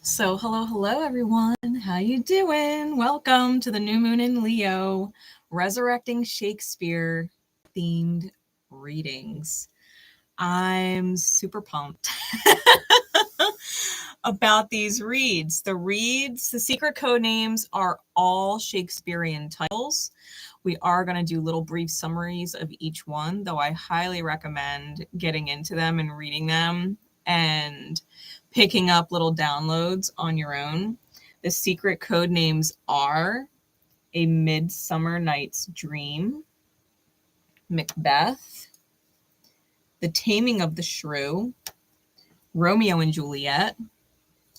So hello everyone. How you doing? Welcome to the new moon in Leo, Resurrecting Shakespeare themed readings. I'm super pumped about these reads. The secret code names are all Shakespearean titles. We are going to do little brief summaries of each one, though I highly recommend getting into them and reading them and picking up little downloads on your own. The secret code names are A Midsummer Night's Dream, Macbeth, The Taming of the Shrew, Romeo and Juliet,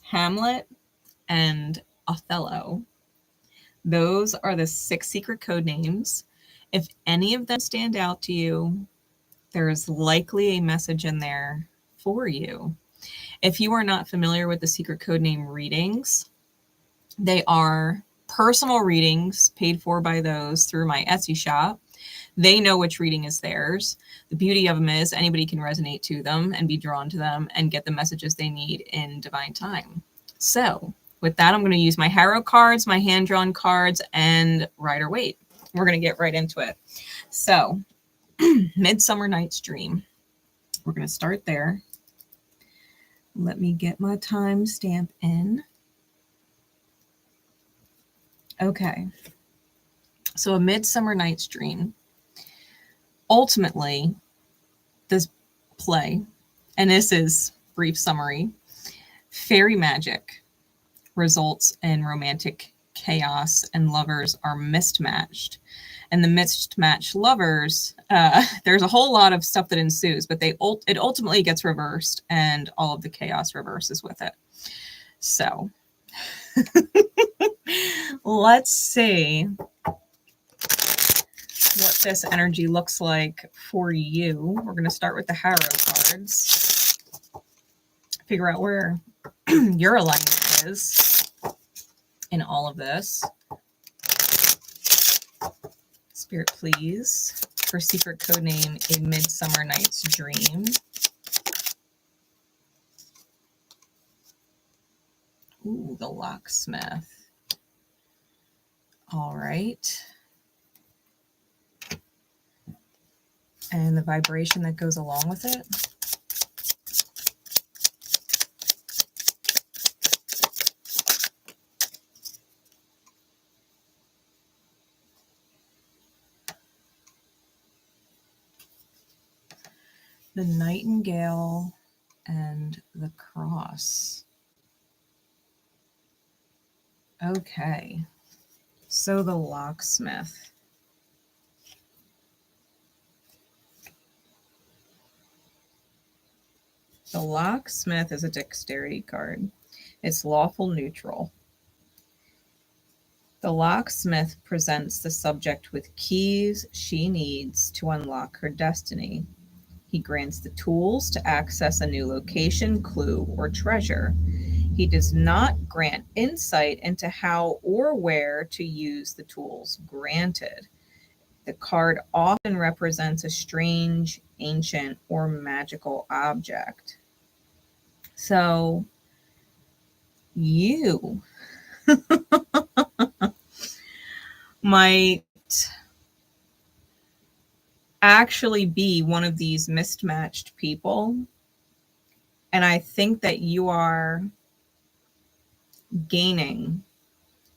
Hamlet, and Othello. Those are the 6 secret code names. If any of them stand out to you, there is likely a message in there for you. If you are not familiar with the secret code name readings, they are personal readings paid for by those through my Etsy shop. They know which reading is theirs. The beauty of them is anybody can resonate to them and be drawn to them and get the messages they need in divine time. So with that, I'm going to use my Harrow cards, my hand-drawn cards, and Rider-Waite. We're going to get right into it. So Midsummer Night's Dream. We're going to start there. Let me get my timestamp in. Okay. So A Midsummer Night's Dream. Ultimately, this play, and this is brief summary, fairy magic results in romantic chaos and lovers are mismatched. And the mismatched lovers, there's a whole lot of stuff that ensues, but it ultimately gets reversed and all of the chaos reverses with it. So let's see what this energy looks like for you. We're going to start with the Harrow cards. Figure out where your alignment is in all of this. Spirit, please, for secret code name, A Midsummer Night's Dream. Ooh, the locksmith. All right. And the vibration that goes along with it. The Nightingale and the Cross. Okay, so the locksmith. The locksmith is a dexterity card. It's lawful neutral. The locksmith presents the subject with keys she needs to unlock her destiny. He grants the tools to access a new location, clue, or treasure. He does not grant insight into how or where to use the tools granted. The card often represents a strange, ancient, or magical object. So you might actually be one of these mismatched people. And I think that you are gaining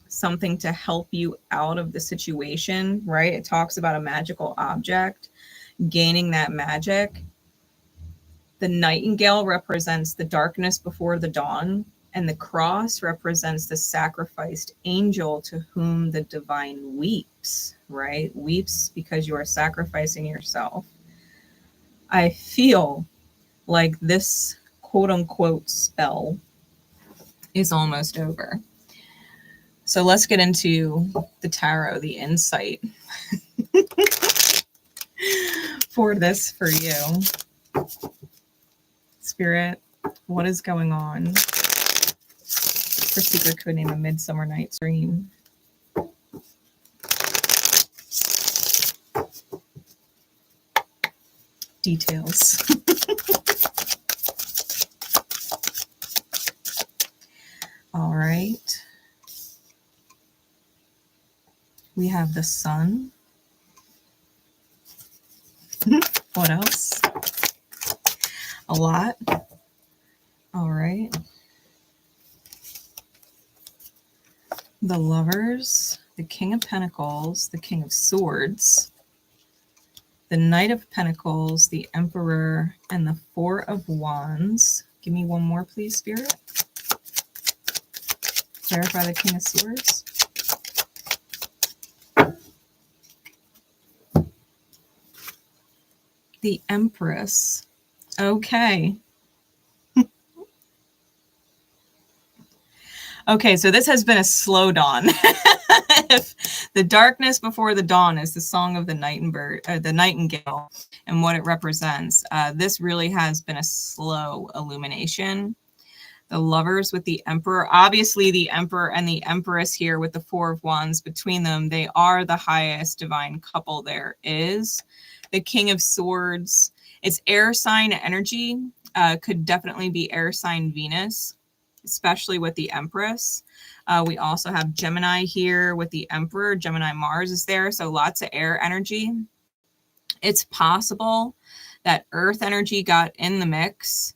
something to help you out of the situation, right? It talks about a magical object, gaining that magic. The nightingale represents the darkness before the dawn, and the cross represents the sacrificed angel to whom the divine weeps, right? Weeps because you are sacrificing yourself. I feel like this quote unquote spell is almost over. So let's get into the tarot, the insight for this for you. Spirit, what is going on for secret code name A Midsummer Night's Dream? Details. All right. We have the sun. What else? A lot. All right. The lovers, the king of pentacles, the king of swords, the knight of pentacles, the emperor, and the four of wands. Give me one more, please, Spirit. Clarify the king of swords. The empress. Okay. Okay, so this has been a slow dawn. If the darkness before the dawn is the song of the nightingale and what it represents, this really has been a slow illumination. The lovers with the emperor, obviously the emperor and the empress here with the four of wands between them, they are the highest divine couple there is. The king of swords, it's air sign energy, could definitely be air sign Venus, especially with the empress. We also have Gemini here with the emperor. Gemini Mars is there, so lots of air energy. It's possible that earth energy got in the mix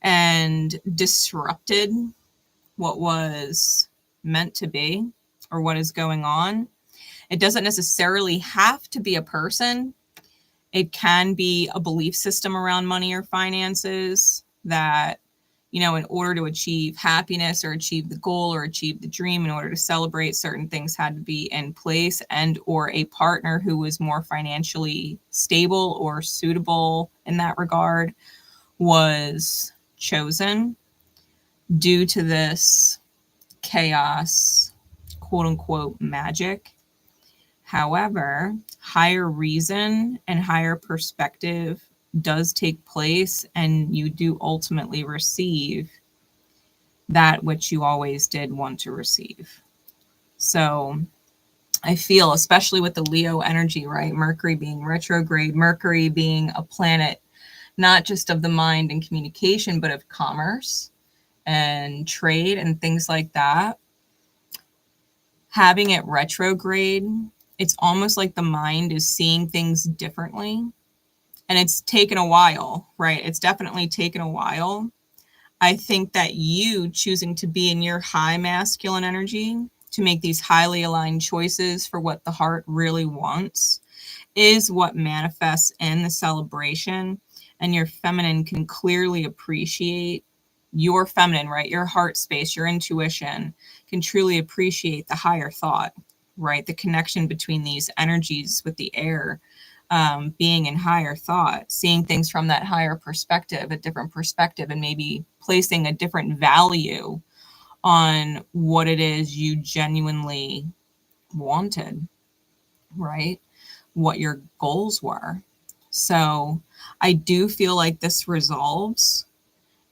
and disrupted what was meant to be or what is going on. It doesn't necessarily have to be a person. It can be a belief system around money or finances that, you know, in order to achieve happiness or achieve the goal or achieve the dream, in order to celebrate, certain things had to be in place, and or a partner who was more financially stable or suitable in that regard was chosen due to this chaos, quote unquote, magic. However, higher reason and higher perspective does take place, and you do ultimately receive that which you always did want to receive. So I feel, especially with the Leo energy, right? Mercury being retrograde, Mercury being a planet not just of the mind and communication, but of commerce and trade and things like that. Having it retrograde, it's almost like the mind is seeing things differently. And it's taken a while, right? It's definitely taken a while. I think that you choosing to be in your high masculine energy, to make these highly aligned choices for what the heart really wants, is what manifests in the celebration. And your feminine can clearly appreciate your feminine, right? Your heart space, your intuition can truly appreciate the higher thought, right? The connection between these energies with the air, being in higher thought, seeing things from that higher perspective, a different perspective, and maybe placing a different value on what it is you genuinely wanted, right? What your goals were. So I do feel like this resolves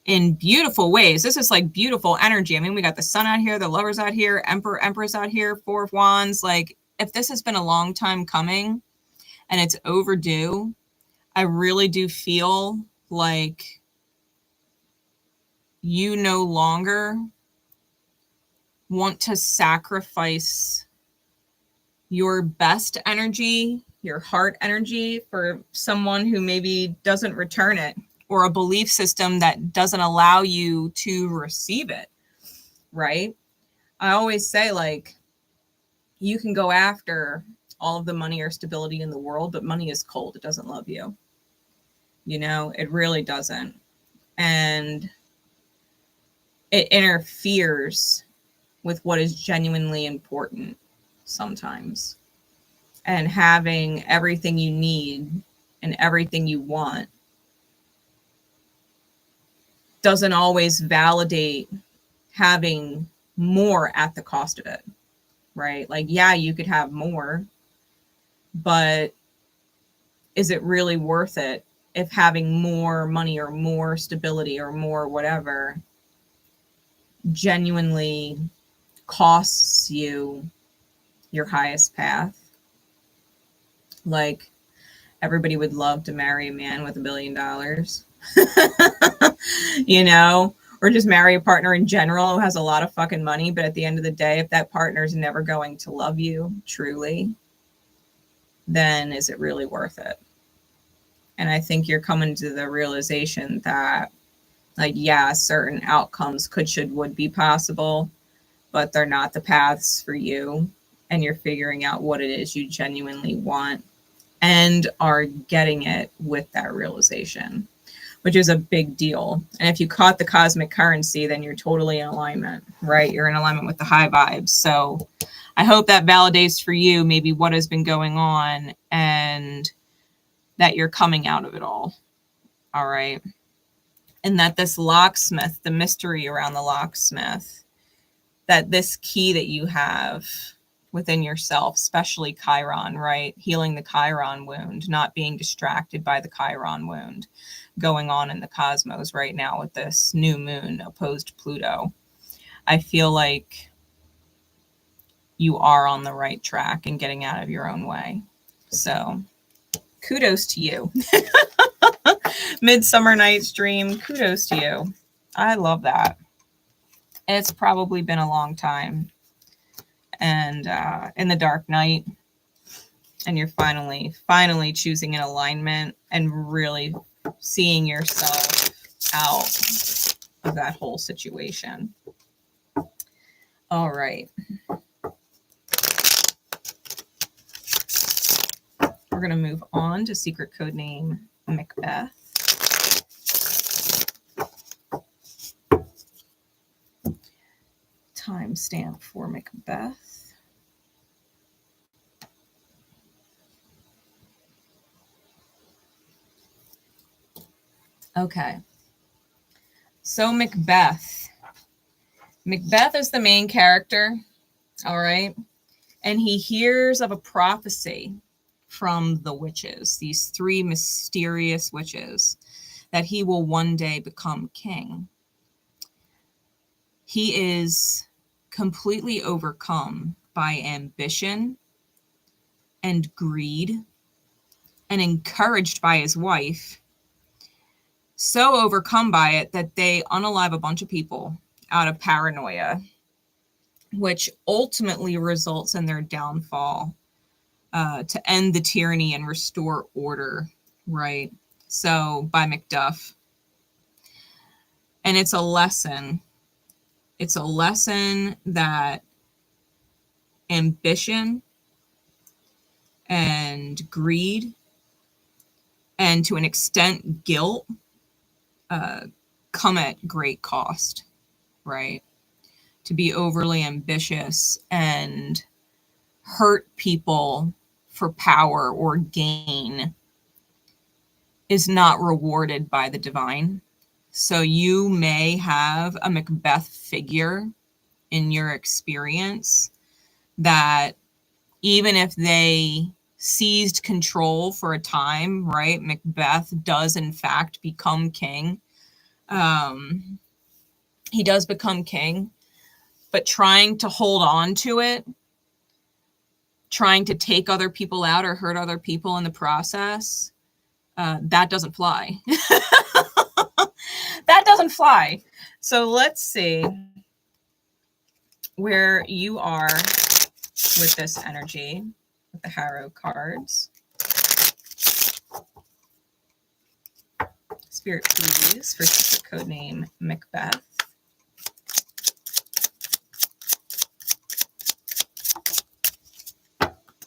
in beautiful ways. This is like beautiful energy. I mean, we got the sun out here, the lovers out here, emperor, empress out here, four of wands. Like, if this has been a long time coming and it's overdue, I really do feel like you no longer want to sacrifice your best energy, your heart energy, for someone who maybe doesn't return it, or a belief system that doesn't allow you to receive it, right? I always say, like, you can go after all of the money or stability in the world, but money is cold. It doesn't love you. You know, it really doesn't. And it interferes with what is genuinely important sometimes. And having everything you need and everything you want doesn't always validate having more at the cost of it, right? Like, yeah, you could have more, but is it really worth it if having more money or more stability or more whatever genuinely costs you your highest path? Like, everybody would love to marry a man with $1 billion, you know, or just marry a partner in general who has a lot of fucking money. But at the end of the day, if that partner is never going to love you truly, then is it really worth it? And I think you're coming to the realization that, like, yeah, certain outcomes could, should, would be possible, but they're not the paths for you. And you're figuring out what it is you genuinely want and are getting it with that realization, which is a big deal. And if you caught the cosmic currency, then you're totally in alignment, right? You're in alignment with the high vibes. So I hope that validates for you maybe what has been going on and that you're coming out of it all. All right. And that this locksmith, the mystery around the locksmith, that this key that you have within yourself, especially Chiron, right? Healing the Chiron wound, not being distracted by the Chiron wound going on in the cosmos right now with this new moon opposed Pluto. I feel like you are on the right track and getting out of your own way. So kudos to you. Midsummer Night's Dream, kudos to you. I love that. It's probably been a long time. And in the dark night, and you're finally choosing an alignment and really seeing yourself out of that whole situation. All right. We're going to move on to secret code name Macbeth. Timestamp for Macbeth. Okay. So Macbeth. Macbeth is the main character. All right. And he hears of a prophecy from the witches, these three mysterious witches, that he will one day become king. He is completely overcome by ambition and greed and encouraged by his wife, so overcome by it that they unalive a bunch of people out of paranoia, which ultimately results in their downfall, to end the tyranny and restore order, right? So by Macduff. And it's a lesson. It's a lesson that ambition and greed, and to an extent guilt, come at great cost, right? To be overly ambitious and hurt people for power or gain is not rewarded by the divine. So you may have a Macbeth figure in your experience that even if they seized control for a time, right? Macbeth does in fact become king. He does become king, but trying to hold on to it, trying to take other people out or hurt other people in the process, that doesn't fly. That doesn't fly. So let's see where you are with this energy, with the Harrow cards. Spirit, please, for secret code name Macbeth.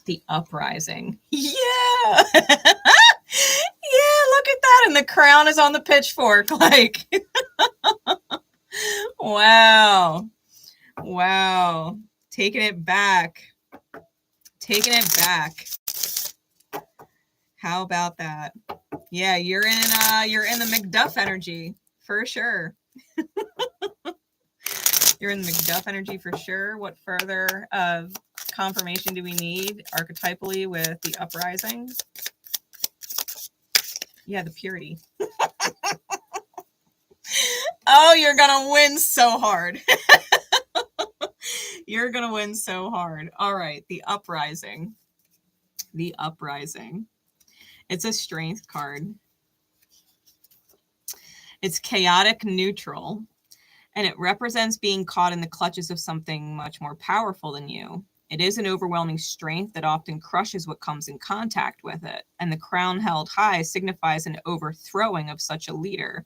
The uprising. Yeah. Yeah, look at that. And the crown is on the pitchfork. Like, wow. Wow. Taking it back. Taking it back. How about that? Yeah, you're in the Macduff energy for sure. You're in the Macduff energy for sure. What further confirmation do we need archetypally with the uprising? Yeah, the purity. Oh, you're gonna win so hard. You're gonna win so hard. All right, the uprising. The uprising. It's a strength card. It's chaotic neutral. and it represents being caught in the clutches of something much more powerful than you. It is an overwhelming strength that often crushes what comes in contact with it, and the crown held high signifies an overthrowing of such a leader.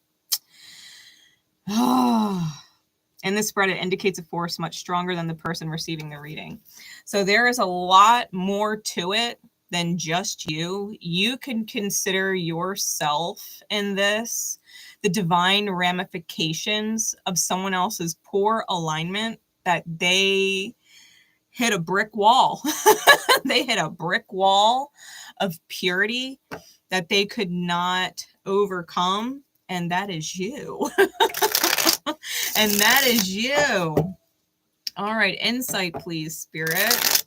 In the spread, it indicates a force much stronger than the person receiving the reading. So there is a lot more to it than just you. You can consider yourself in this, the divine ramifications of someone else's poor alignment, that they hit a brick wall. They hit a brick wall of purity that they could not overcome. And that is you. And that is you. All right, insight, please, Spirit.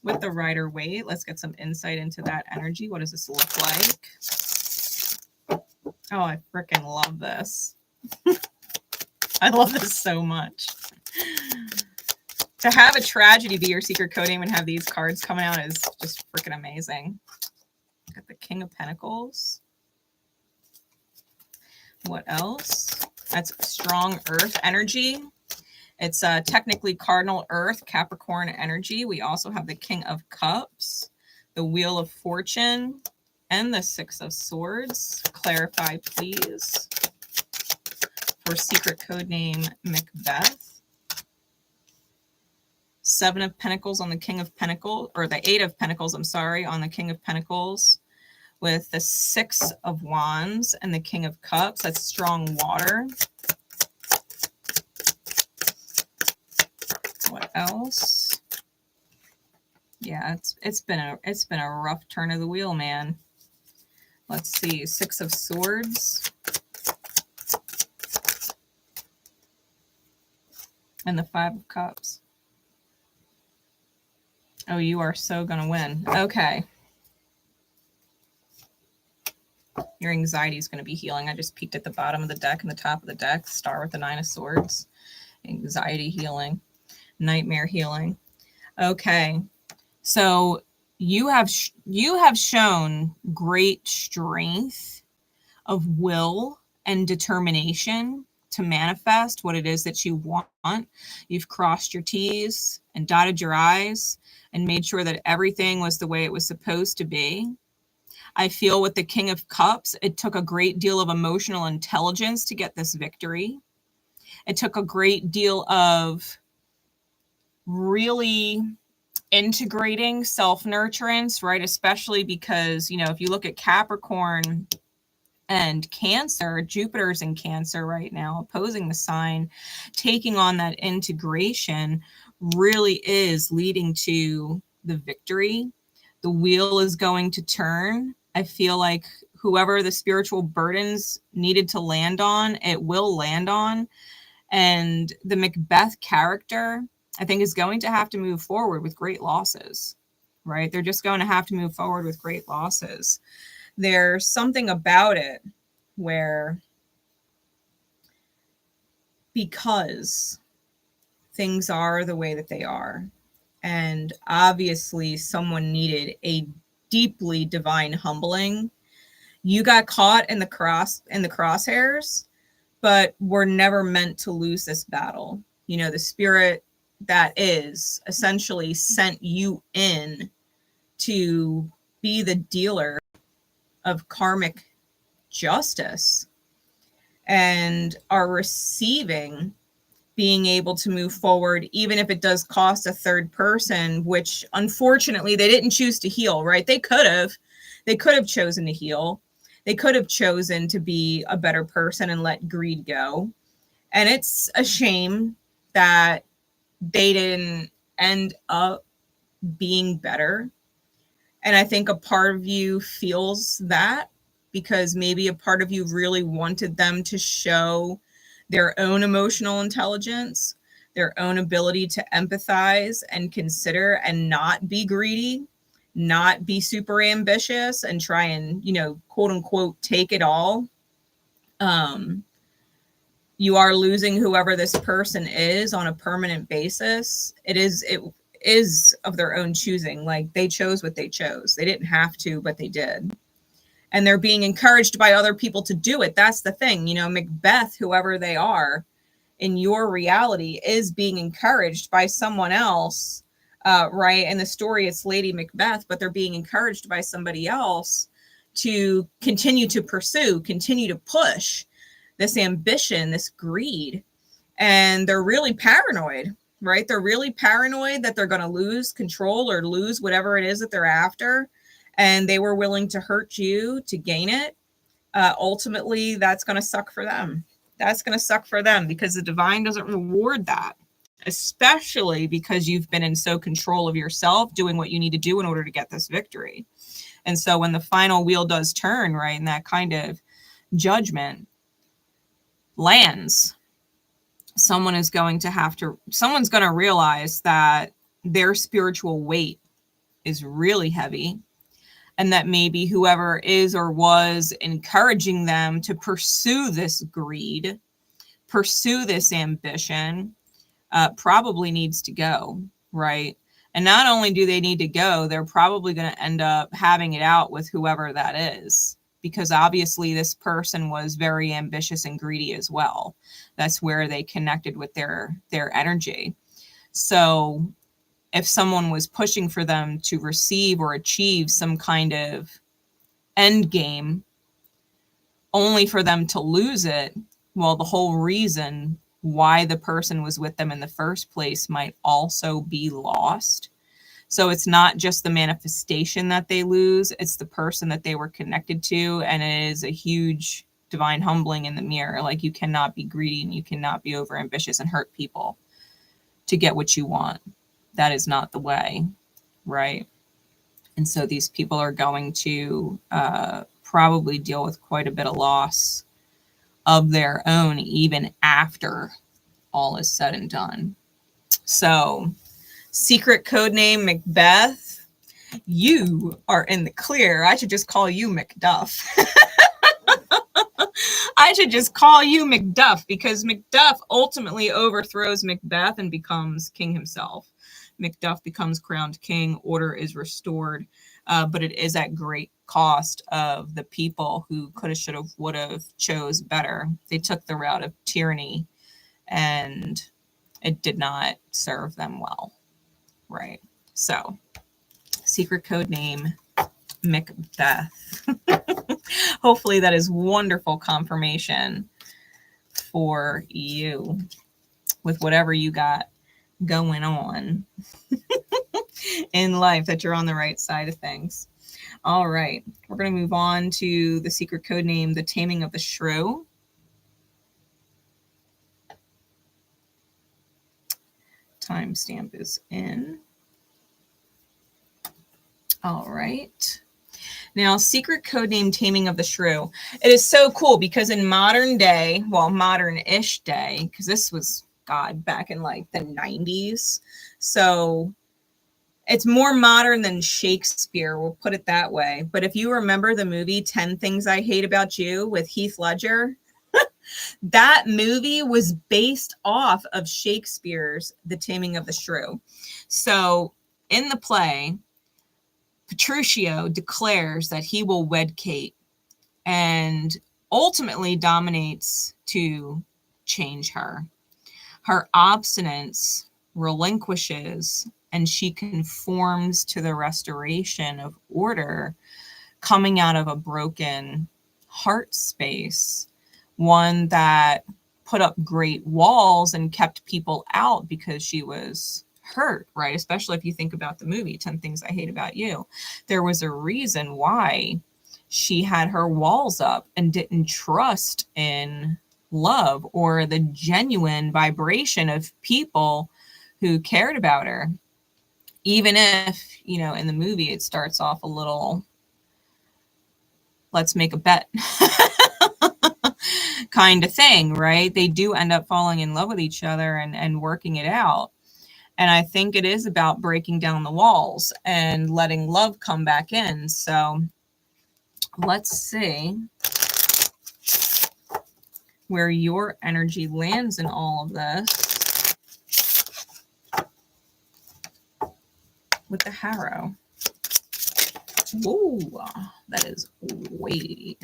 With the Rider-Waite, let's get some insight into that energy. What does this look like? Oh, I freaking love this. I love this so much. To have a tragedy be your secret code name and have these cards coming out is just freaking amazing. Got the King of Pentacles. What else? That's strong earth energy. It's technically cardinal earth, Capricorn energy. We also have the King of Cups, the Wheel of Fortune, and the Six of Swords. Clarify, please, for secret code name Macbeth. Seven of Pentacles on the King of Pentacles, or the Eight of Pentacles, I'm sorry, on the King of Pentacles, with the Six of Wands and the King of Cups. That's strong water. What else? Yeah, it's been a rough turn of the wheel, man. Let's see. Six of Swords. And the Five of Cups. Oh, you are so gonna win. Okay. Your anxiety is going to be healing. I just peeked at the bottom of the deck and the top of the deck. Star with the Nine of Swords. Anxiety healing. Nightmare healing. Okay. So you have shown great strength of will and determination to manifest what it is that you want. You've crossed your T's and dotted your I's and made sure that everything was the way it was supposed to be. I feel with the King of Cups, it took a great deal of emotional intelligence to get this victory. It took a great deal of really integrating self-nurturance, right? Especially because, you know, if you look at Capricorn and Cancer, Jupiter's in Cancer right now, opposing the sign, taking on that integration really is leading to the victory. The wheel is going to turn. I feel like whoever the spiritual burdens needed to land on, it will land on. And the Macbeth character, I think, is going to have to move forward with great losses, right? They're just going to have to move forward with great losses. There's something about it where, because things are the way that they are, and obviously someone needed a deeply divine humbling, you got caught in the crosshairs, but were never meant to lose this battle. You know, the spirit that is essentially sent you in to be the dealer of karmic justice, and are receiving being able to move forward, even if it does cost a third person, which unfortunately they didn't choose to heal, right? They could have chosen to heal. They could have chosen to be a better person and let greed go. And it's a shame that they didn't end up being better. And I think a part of you feels that, because maybe a part of you really wanted them to show their own emotional intelligence, their own ability to empathize and consider and not be greedy, not be super ambitious and try and, you know, quote unquote, take it all. You are losing whoever this person is on a permanent basis. It is of their own choosing. Like, they chose what they chose. They didn't have to, but they did. And they're being encouraged by other people to do it. That's the thing. You know, Macbeth, whoever they are, in your reality is being encouraged by someone else, right? In the story, it's Lady Macbeth, but they're being encouraged by somebody else to continue to pursue, continue to push this ambition, this greed. And they're really paranoid, right? They're really paranoid that they're going to lose control or lose whatever it is that they're after. And they were willing to hurt you to gain it. Ultimately, that's going to suck for them. That's going to suck for them because the divine doesn't reward that, especially because you've been in so control of yourself, doing what you need to do in order to get this victory. And so when the final wheel does turn, right, and that kind of judgment lands, someone's going to realize that their spiritual weight is really heavy, and that maybe whoever is or was encouraging them to pursue this greed, pursue this ambition, probably needs to go, right? And not only do they need to go, they're probably going to end up having it out with whoever that is, because obviously this person was very ambitious and greedy as well. That's where they connected with their energy. So if someone was pushing for them to receive or achieve some kind of end game only for them to lose it, well, the whole reason why the person was with them in the first place might also be lost. So it's not just the manifestation that they lose, it's the person that they were connected to. And it is a huge divine humbling in the mirror. Like, you cannot be greedy and you cannot be over ambitious and hurt people to get what you want. That is not the way, right? And so these people are going to probably deal with quite a bit of loss of their own, even after all is said and done. So, secret code name Macbeth, you are in the clear. I should just call you Macduff. I should just call you Macduff, because Macduff ultimately overthrows Macbeth and becomes king himself. Macduff becomes crowned king, order is restored, but it is at great cost of the people who could have, should have, would have chose better. They took the route of tyranny, and it did not serve them well, right? So, secret code name Macbeth. Hopefully that is wonderful confirmation for you with whatever you got going on in life, that you're on the right side of things. All right, we're going to move on to the secret code name, the Taming of the Shrew. Timestamp is in. All right. Now, secret code name Taming of the Shrew. It is so cool because in modern day, well, modern-ish day, because this was, God, back in like the 90s. So it's more modern than Shakespeare, we'll put it that way. But if you remember the movie 10 Things I Hate About You with Heath Ledger, that movie was based off of Shakespeare's The Taming of the Shrew. So in the play, Petruchio declares that he will wed Kate and ultimately dominates to change her. Her obstinance relinquishes and she conforms to the restoration of order coming out of a broken heart space, one that put up great walls and kept people out because she was hurt, right? Especially if you think about the movie 10 Things I Hate About You. There was a reason why she had her walls up and didn't trust in love or the genuine vibration of people who cared about her. Even if, you know, in the movie it starts off a little, let's make a bet kind of thing, right? They do end up falling in love with each other and working it out. And I think it is about breaking down the walls and letting love come back in. So let's see where your energy lands in all of this with the Harrow. Ooh, that is way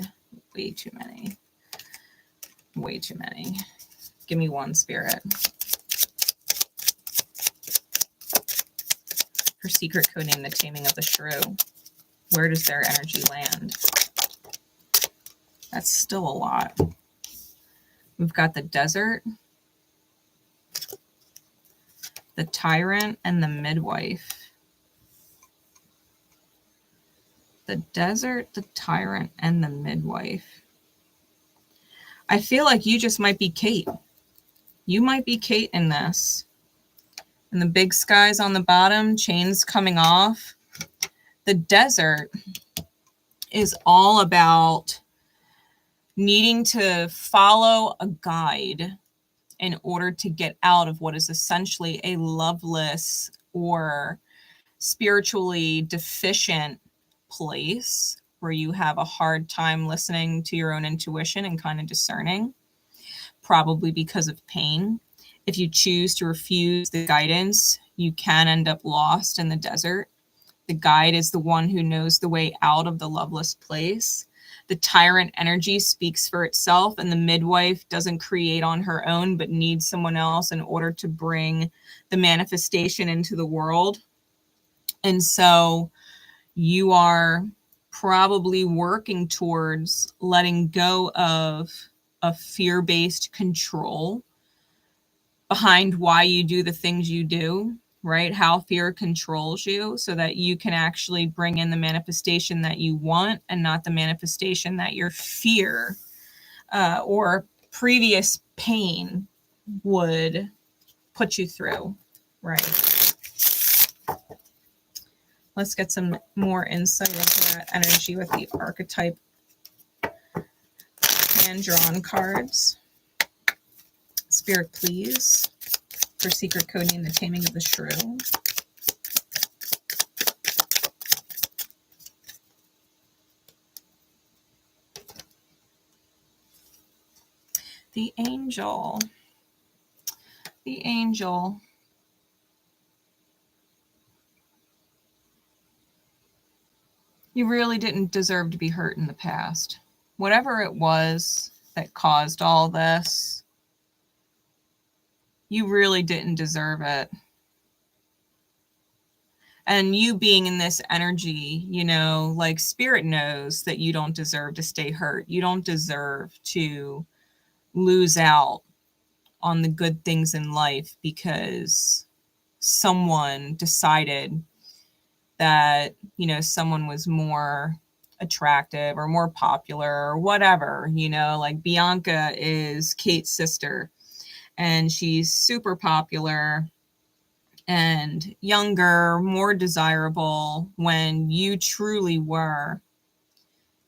too many. Way too many. Give me one, Spirit. For secret code name, the Taming of the Shrew. Where does their energy land? That's still a lot. We've got the desert, the tyrant, and the midwife. The desert, the tyrant, and the midwife. I feel like you just might be Kate. You might be Kate in this. And the big skies on the bottom, chains coming off. The desert is all about needing to follow a guide in order to get out of what is essentially a loveless or spiritually deficient place where you have a hard time listening to your own intuition and kind of discerning, probably because of pain. If you choose to refuse the guidance, you can end up lost in the desert. The guide is the one who knows the way out of the loveless place. The tyrant energy speaks for itself, and the midwife doesn't create on her own, but needs someone else in order to bring the manifestation into the world. And so you are probably working towards letting go of a fear-based control behind why you do the things you do, right? How fear controls you so that you can actually bring in the manifestation that you want and not the manifestation that your fear or previous pain would put you through, right? Let's get some more insight into that energy with the archetype hand-drawn cards. Spirit, please, for secret code name, the Taming of the Shrew. The angel. The angel. You really didn't deserve to be hurt in the past. Whatever it was that caused all this, you really didn't deserve it. And you being in this energy, you know, like spirit knows that you don't deserve to stay hurt. You don't deserve to lose out on the good things in life because someone decided that, you know, someone was more attractive or more popular or whatever. You know, like Bianca is Kate's sister and she's super popular and younger, more desirable, when you truly were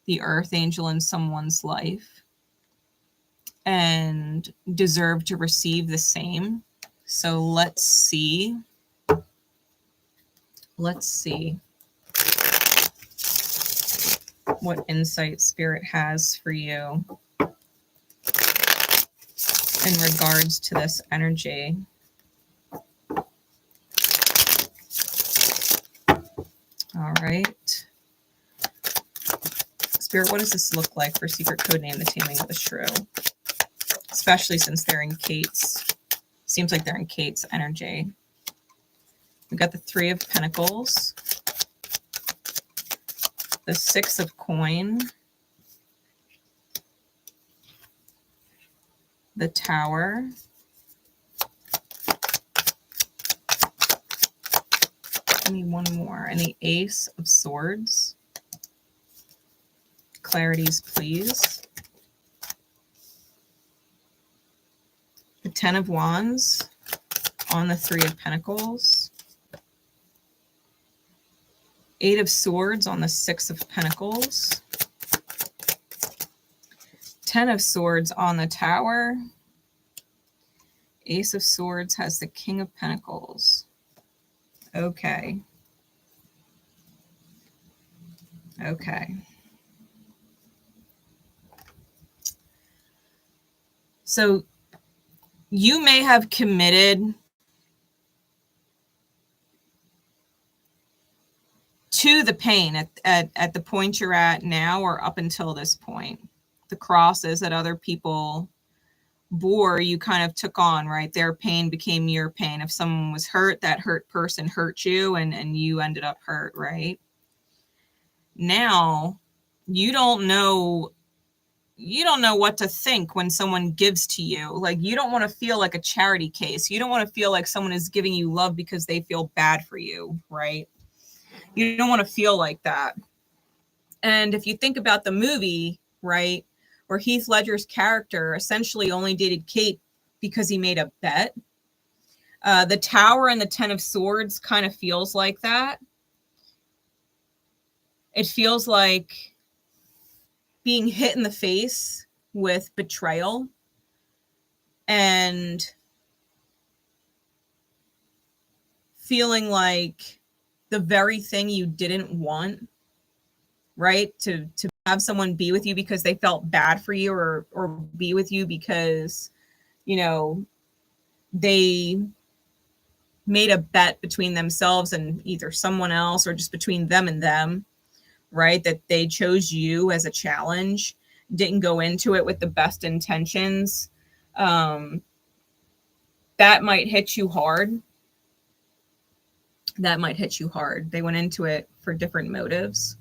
the earth angel in someone's life and deserve to receive the same. So let's see. Let's see what insight Spirit has for you in regards to this energy. All right. Spirit, what does this look like for secret code name, the Taming of the Shrew? Especially since they're in Kate's, seems like they're in Kate's energy. We've got the Three of Pentacles, the Six of Coin, the Tower, I need one more, and the Ace of Swords. Clarities, please. The Ten of Wands on the Three of Pentacles. Eight of Swords on the Six of Pentacles. Ten of Swords on the Tower. Ace of Swords has the King of Pentacles. Okay. Okay. So you may have committed to the pain at the point you're at now or up until this point. The crosses that other people boar you kind of took on, right? Their pain became your pain. If someone was hurt, that hurt person hurt you, and you ended up hurt, right? Now, you don't know what to think when someone gives to you. Like, you don't want to feel like a charity case. You don't want to feel like someone is giving you love because they feel bad for you, right? You don't want to feel like that. And if you think about the movie, right, where Heath Ledger's character essentially only dated Kate because he made a bet, the Tower and the Ten of Swords kind of feels like that. It feels like being hit in the face with betrayal and feeling like the very thing you didn't want, right? To have someone be with you because they felt bad for you, or be with you because, you know, they made a bet between themselves and either someone else, or just between them and them, right? That they chose you as a challenge, didn't go into it with the best intentions. That might hit you hard. That might hit you hard. They went into it for different motives.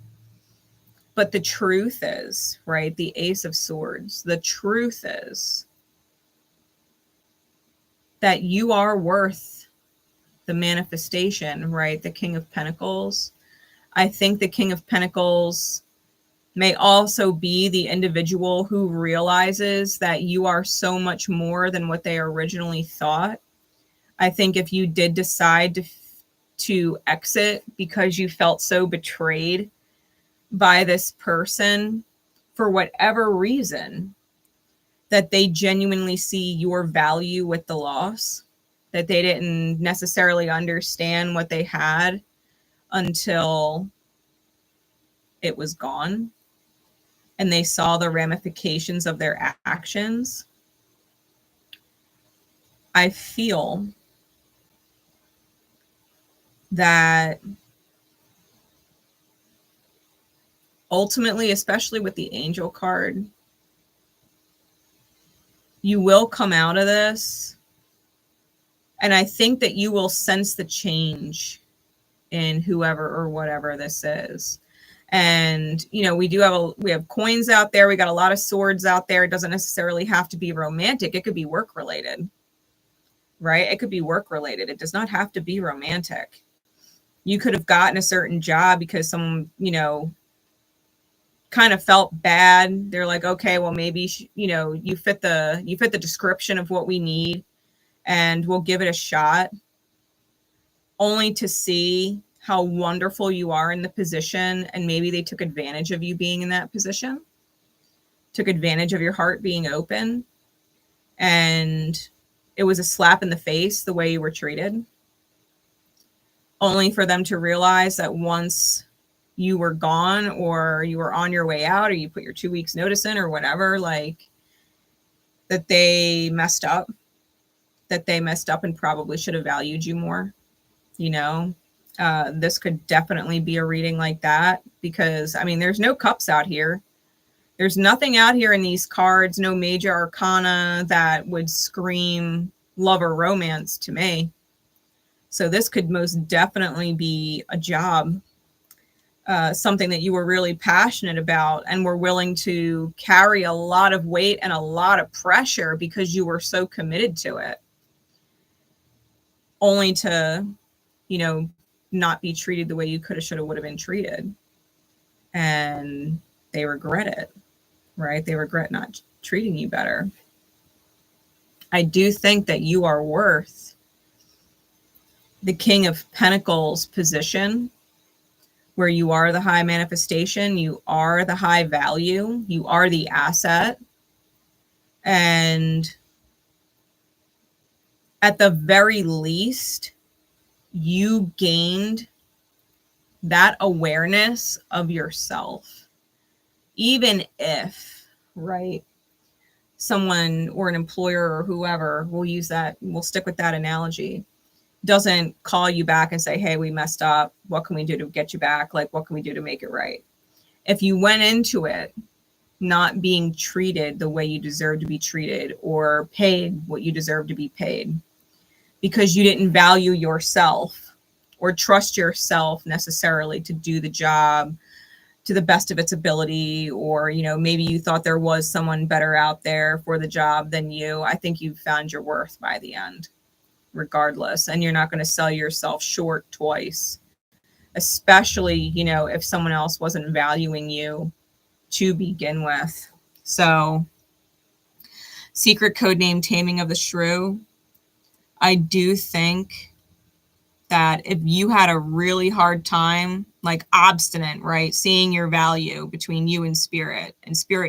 But the truth is, right, the Ace of Swords, the truth is that you are worth the manifestation, right? The King of Pentacles. I think the King of Pentacles may also be the individual who realizes that you are so much more than what they originally thought. I think if you did decide to exit because you felt so betrayed by this person for whatever reason, that they genuinely see your value with the loss, that they didn't necessarily understand what they had until it was gone, and they saw the ramifications of their actions. I feel that ultimately, especially with the Angel card, you will come out of this, and I think that you will sense the change in whoever or whatever this is. And, you know, we have coins out there. We got a lot of swords out there. It doesn't necessarily have to be romantic. It could be work related, right? It could be work related. It does not have to be romantic. You could have gotten a certain job because someone, you know, kind of felt bad. They're like, okay, well, maybe, you know, you fit the description of what we need, and we'll give it a shot, only to see how wonderful you are in the position. And maybe they took advantage of you being in that position, took advantage of your heart being open, and it was a slap in the face the way you were treated, only for them to realize that once you were gone, or you were on your way out, or you put your 2 weeks notice in, or whatever, like, that they messed up and probably should have valued you more. You know, this could definitely be a reading like that, because, I mean, there's no cups out here. There's nothing out here in these cards, no major arcana that would scream love or romance to me. So this could most definitely be a job, something that you were really passionate about and were willing to carry a lot of weight and a lot of pressure because you were so committed to it, only to, you know, not be treated the way you could have, should have, would have been treated. And they regret it, right? They regret not treating you better. I do think that you are worth the King of Pentacles position, where you are the high manifestation, you are the high value, you are the asset. And at the very least, you gained that awareness of yourself. Even if, right, someone or an employer or whoever, we'll stick with that analogy, doesn't call you back and say, hey, we messed up. What can we do to get you back? Like, what can we do to make it right? If you went into it not being treated the way you deserve to be treated or paid what you deserve to be paid because you didn't value yourself or trust yourself necessarily to do the job to the best of its ability, or, you know, maybe you thought there was someone better out there for the job than you. I think you've found your worth by the end, regardless, and you're not going to sell yourself short twice, especially, you know, if someone else wasn't valuing you to begin with. So, secret code name Taming of the Shrew. I do think that if you had a really hard time, like obstinate, right, seeing your value between you and spirit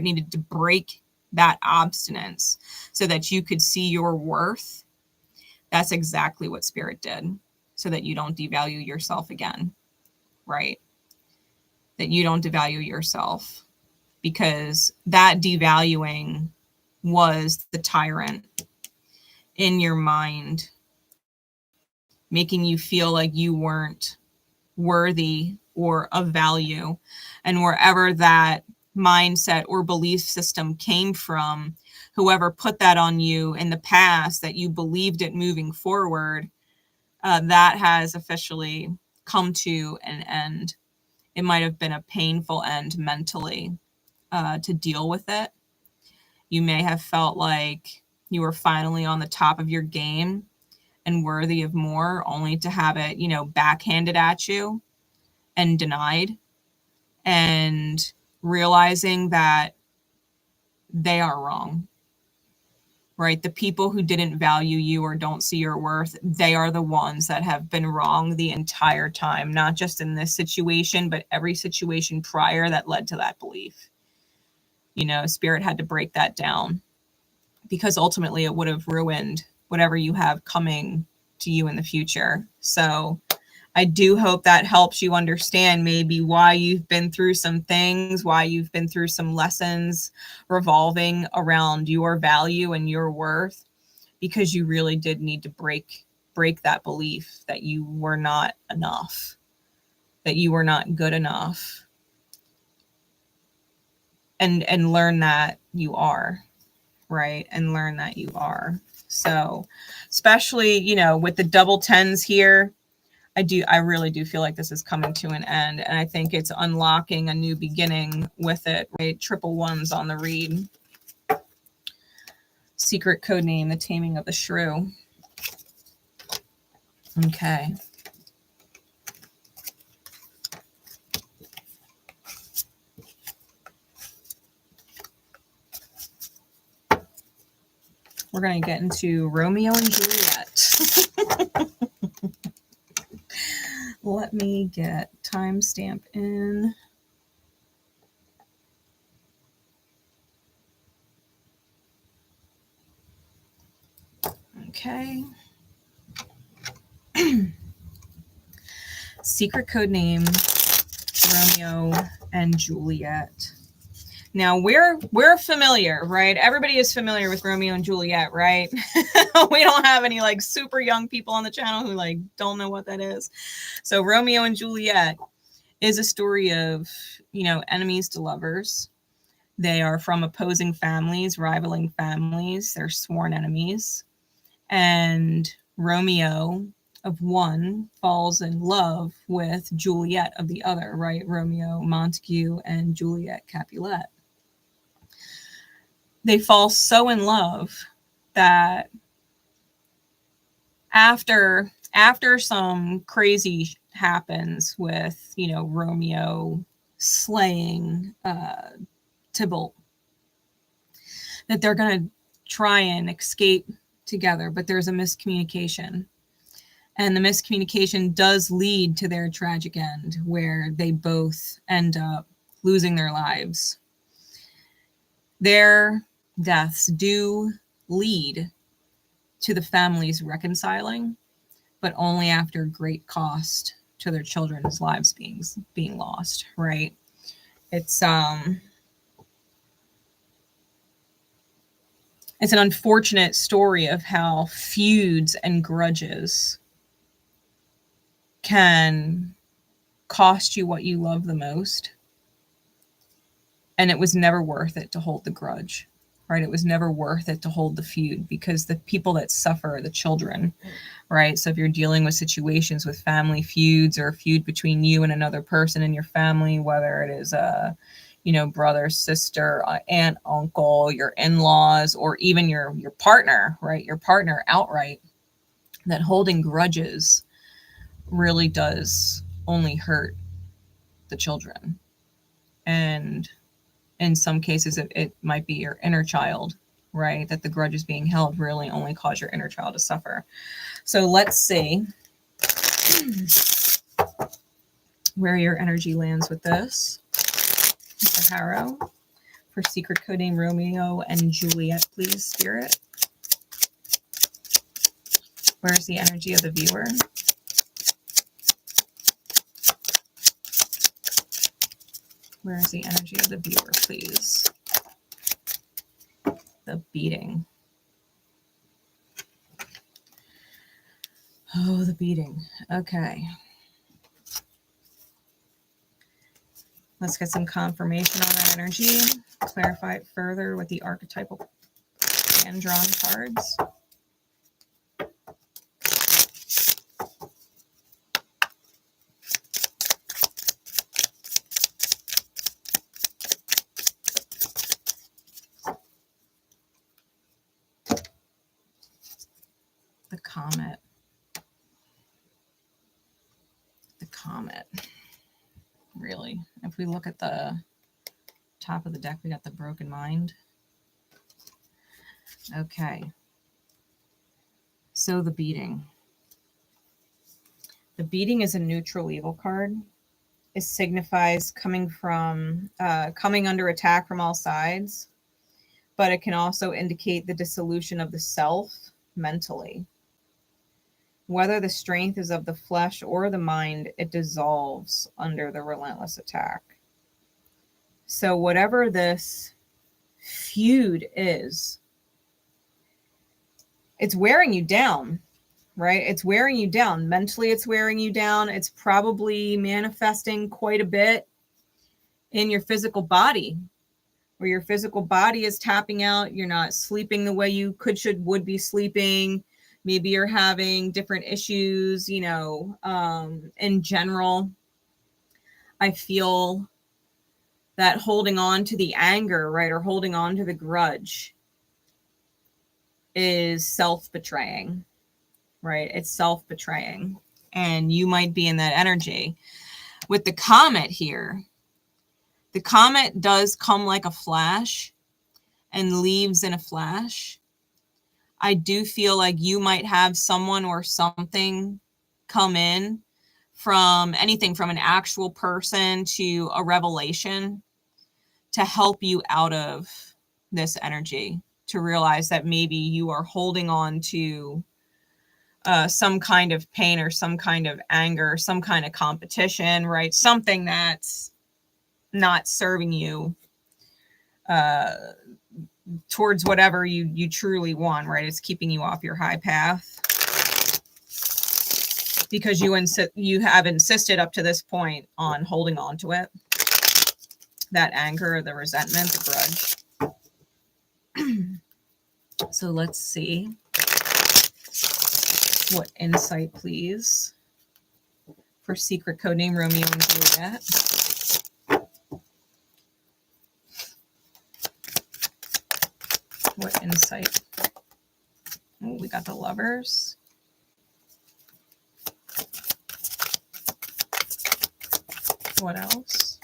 needed to break that obstinance so that you could see your worth, that's exactly what spirit did, so that you don't devalue yourself again, right? That you don't devalue yourself, because that devaluing was the tyrant in your mind, making you feel like you weren't worthy or of value. And wherever that mindset or belief system came from, whoever put that on you in the past, that you believed it moving forward, that has officially come to an end. It might have been a painful end mentally to deal with it. You may have felt like you were finally on the top of your game and worthy of more, only to have it, you know, backhanded at you and denied, and realizing that they are wrong, right? The people who didn't value you or don't see your worth, they are the ones that have been wrong the entire time, not just in this situation, but every situation prior that led to that belief. You know, spirit had to break that down, because ultimately it would have ruined whatever you have coming to you in the future. So I do hope that helps you understand maybe why you've been through some things, why you've been through some lessons revolving around your value and your worth, because you really did need to break that belief that you were not enough, that you were not good enough, and learn that you are, right? And learn that you are. So, especially, you know, with the double tens here, I really do feel like this is coming to an end, and I think it's unlocking a new beginning with it, right? Triple ones on the read. Secret code name, the Taming of the Shrew. Okay. We're going to get into Romeo and Juliet. Let me get timestamp in. Okay. Secret code name, Romeo and Juliet. Now we're familiar, right? Everybody is familiar with Romeo and Juliet, right? We don't have any like super young people on the channel who like don't know what that is. So Romeo and Juliet is a story of, you know, enemies to lovers. They are from opposing families, rivaling families. They're sworn enemies. And Romeo of one falls in love with Juliet of the other, right? Romeo Montague and Juliet Capulet. They fall so in love that after some crazy happens with, you know, Romeo slaying Tybalt, that they're going to try and escape together, but there's a miscommunication. And the miscommunication does lead to their tragic end, where they both end up losing their lives. Their deaths do lead to the families reconciling, but only after great cost to their children's lives being lost, right? It's an unfortunate story of how feuds and grudges can cost you what you love the most And it was never worth it to hold the grudge, right? It was never worth it to hold the feud, because the people that suffer are the children, right? So if you're dealing with situations with family feuds, or a feud between you and another person in your family, whether it is a, you know, brother, sister, aunt, uncle, your in-laws, or even your partner, right? Your partner outright, that holding grudges really does only hurt the children. And in some cases, it might be your inner child, right? That the grudge is being held really only cause your inner child to suffer. So let's see where your energy lands with this. Mr. Harrow, for secret codename Romeo and Juliet, please, Spirit. Where's the energy of the viewer? Where's the energy of the viewer, please? The beating. Oh, the beating. Okay. Let's get some confirmation on that energy. Clarify it further with the archetypal hand-drawn cards. The comet. The comet. Really. If we look at the top of the deck, we got the broken mind. Okay. So the beating. The beating is a neutral evil card. It signifies coming under attack from all sides, but it can also indicate the dissolution of the self mentally. Whether the strength is of the flesh or the mind, it dissolves under the relentless attack. So whatever this feud is, it's wearing you down, right? It's wearing you down. Mentally, it's wearing you down. It's probably manifesting quite a bit in your physical body, where your physical body is tapping out. You're not sleeping the way you would be sleeping. Maybe you're having different issues, you know, in general. I feel that holding on to the anger, right, or holding on to the grudge is self-betraying, right? It's self-betraying. And you might be in that energy. With the comet here, the comet does come like a flash and leaves in a flash. I do feel like you might have someone or something come in, from anything from an actual person to a revelation, to help you out of this energy, to realize that maybe you are holding on to some kind of pain or some kind of anger, some kind of competition, right? Something that's not serving you towards whatever you truly want, right? It's keeping you off your high path, because you have insisted up to this point on holding on to it. That anger, the resentment, the grudge. So let's see. What insight, please, for secret codename Romeo and Juliet? What insight? Oh, we got the Lovers. What else?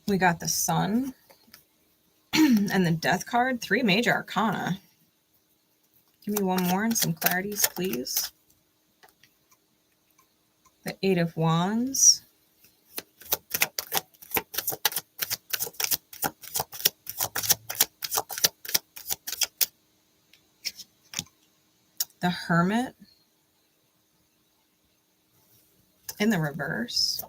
We got the Sun and the Death card. 3 major arcana. Give me one more and some clarities, please. The 8 of Wands. The Hermit in the reverse.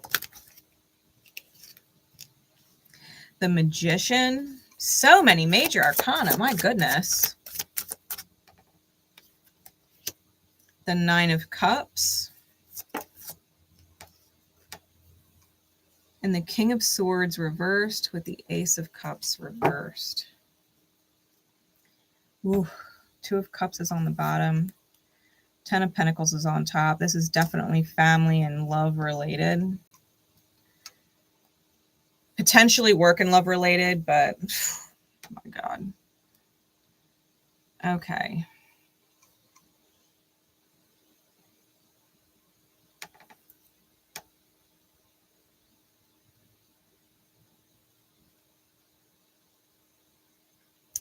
The Magician. So many major arcana, my goodness. The 9 of Cups. And the King of Swords reversed with the Ace of Cups reversed. Ooh, Two of Cups is on the bottom. 10 of Pentacles is on top. This is definitely family and love related. Potentially work and love related, but oh my God. Okay.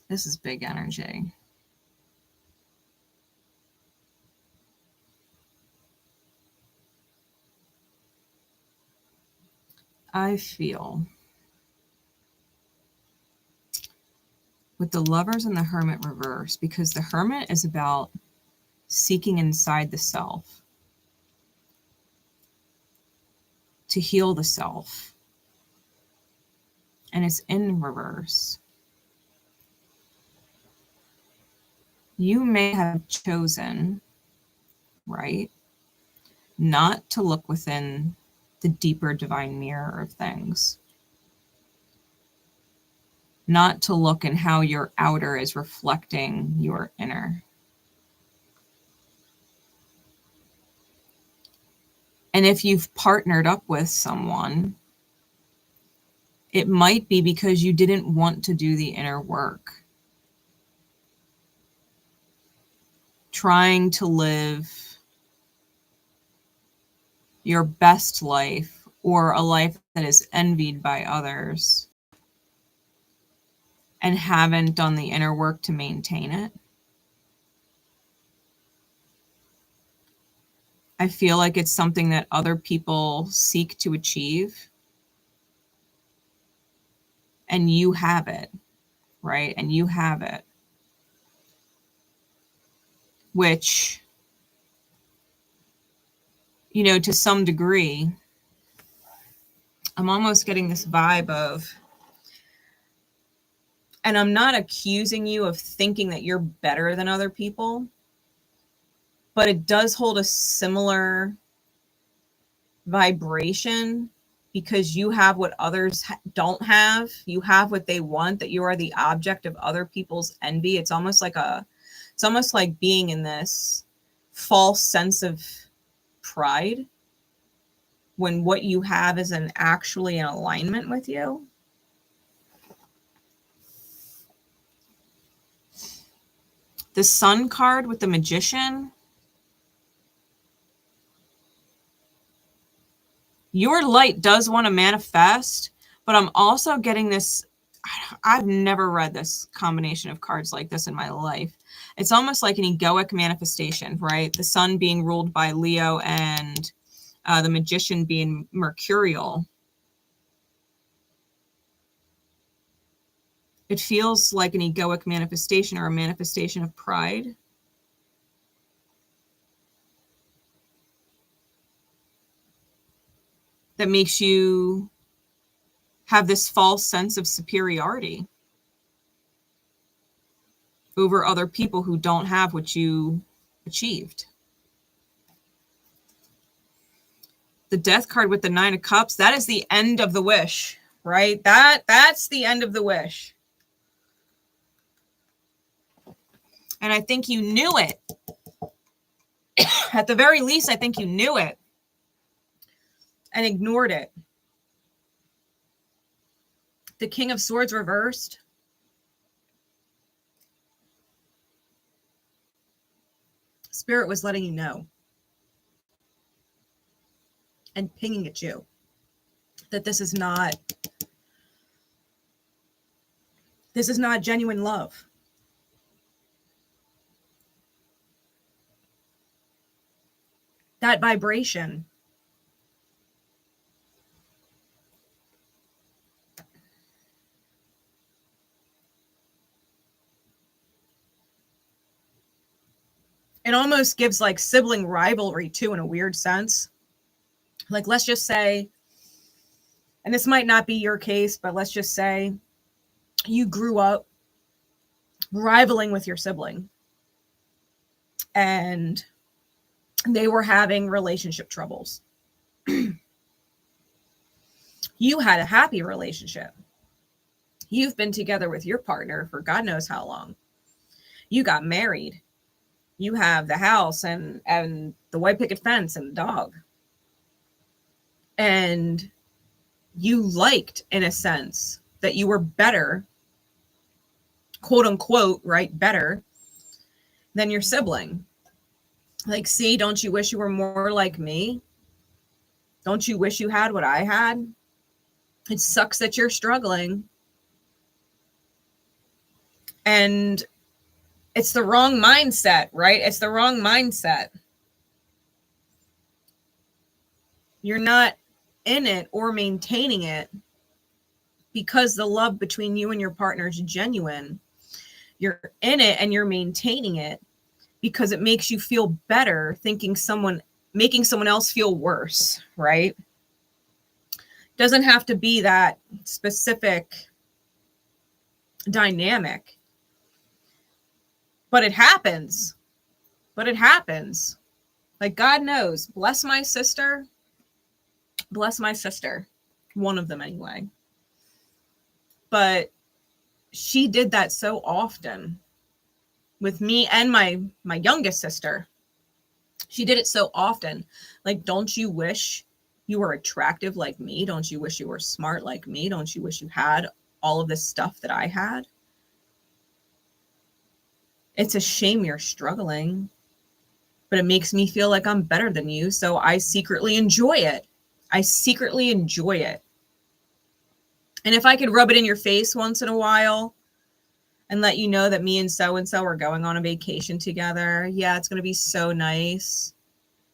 This is big energy. I feel with the Lovers and the Hermit reverse, because the Hermit is about seeking inside the self to heal the self, and it's in reverse. You may have chosen, right, not to look within the deeper divine mirror of things, not to look in how your outer is reflecting your inner. And if you've partnered up with someone, it might be because you didn't want to do the inner work. Trying to live your best life, or a life that is envied by others, and haven't done the inner work to maintain it. I feel like it's something that other people seek to achieve, and you have it, right? And you have it, which, you know, to some degree, I'm almost getting this vibe of, and I'm not accusing you of thinking that you're better than other people, but it does hold a similar vibration, because you have what others don't have. You have what they want, that you are the object of other people's envy. It's almost like being in this false sense of pride when what you have isn't actually in alignment with you. The Sun card with the Magician. Your light does want to manifest, but I'm also getting this. I've never read this combination of cards like this in my life. It's almost like an egoic manifestation, right? The Sun being ruled by Leo and the Magician being mercurial. It feels like an egoic manifestation, or a manifestation of pride. That makes you have this false sense of superiority over other people who don't have what you achieved. The Death card with the Nine of Cups, that is the end of the wish, right? That's the end of the wish. And I think you knew it. At the very least, I think you knew it and ignored it. The King of Swords reversed. Spirit was letting you know and pinging at you that this is not genuine love. That vibration it almost gives like sibling rivalry too, in a weird sense. Like, let's just say, and this might not be your case, but let's just say you grew up rivaling with your sibling and they were having relationship troubles. You had a happy relationship. You've been together with your partner for God knows how long. You got married. You have the house and the white picket fence and the dog. And you liked, in a sense, that you were better, quote unquote, right, better than your sibling. Like, see, don't you wish you were more like me? Don't you wish you had what I had? It sucks that you're struggling. And it's the wrong mindset, right? It's the wrong mindset. You're not in it or maintaining it because the love between you and your partner is genuine. You're in it and you're maintaining it because it makes you feel better making someone else feel worse, right? Doesn't have to be that specific dynamic. But it happens. Like, God knows, bless my sister. One of them anyway. But she did that so often with me and my youngest sister. She did it so often. Like, don't you wish you were attractive like me? Don't you wish you were smart like me? Don't you wish you had all of this stuff that I had? It's a shame you're struggling, but it makes me feel like I'm better than you. So I secretly enjoy it. And if I could rub it in your face once in a while and let you know that me and so are going on a vacation together. Yeah, it's going to be so nice.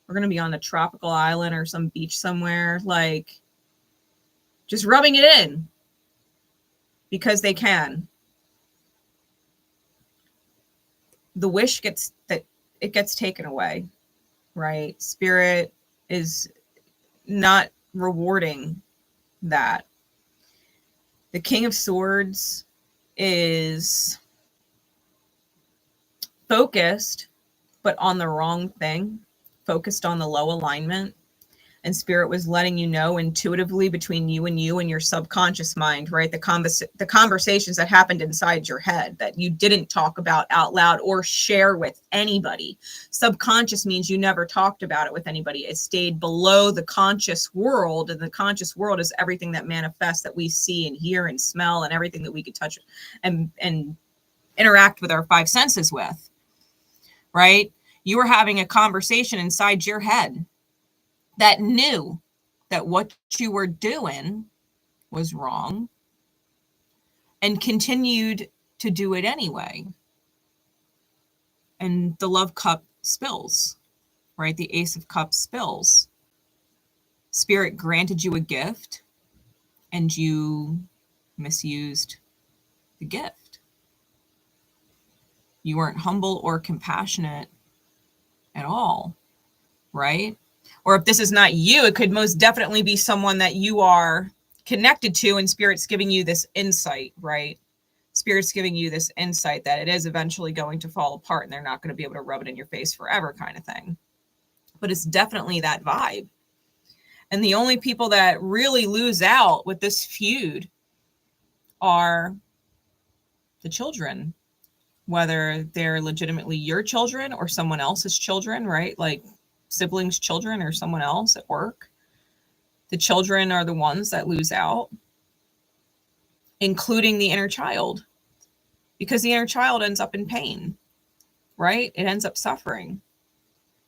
We're going to be on a tropical island or some beach somewhere. Like, just rubbing it in because they can. The wish gets taken away, right? Spirit is not rewarding that. The King of Swords is focused, but on the wrong thing, focused on the low alignment. And Spirit was letting you know intuitively between you and your subconscious mind, right? The conversations that happened inside your head that you didn't talk about out loud or share with anybody. Subconscious means you never talked about it with anybody. It stayed below the conscious world, and the conscious world is everything that manifests, that we see and hear and smell, and everything that we could touch and interact with our five senses with, right? You were having a conversation inside your head that knew that what you were doing was wrong and continued to do it anyway. And the love cup spills, right? The Ace of Cups spills. Spirit granted you a gift and you misused the gift. You weren't humble or compassionate at all, right? Or if this is not you, it could most definitely be someone that you are connected to, and Spirit's giving you this insight, right? Spirit's giving you this insight that it is eventually going to fall apart and they're not going to be able to rub it in your face forever, kind of thing. But it's definitely that vibe. And the only people that really lose out with this feud are the children, whether they're legitimately your children or someone else's children, right? Like siblings' children or someone else at work. The children are the ones that lose out, including the inner child, because the inner child ends up in pain, right? It ends up suffering.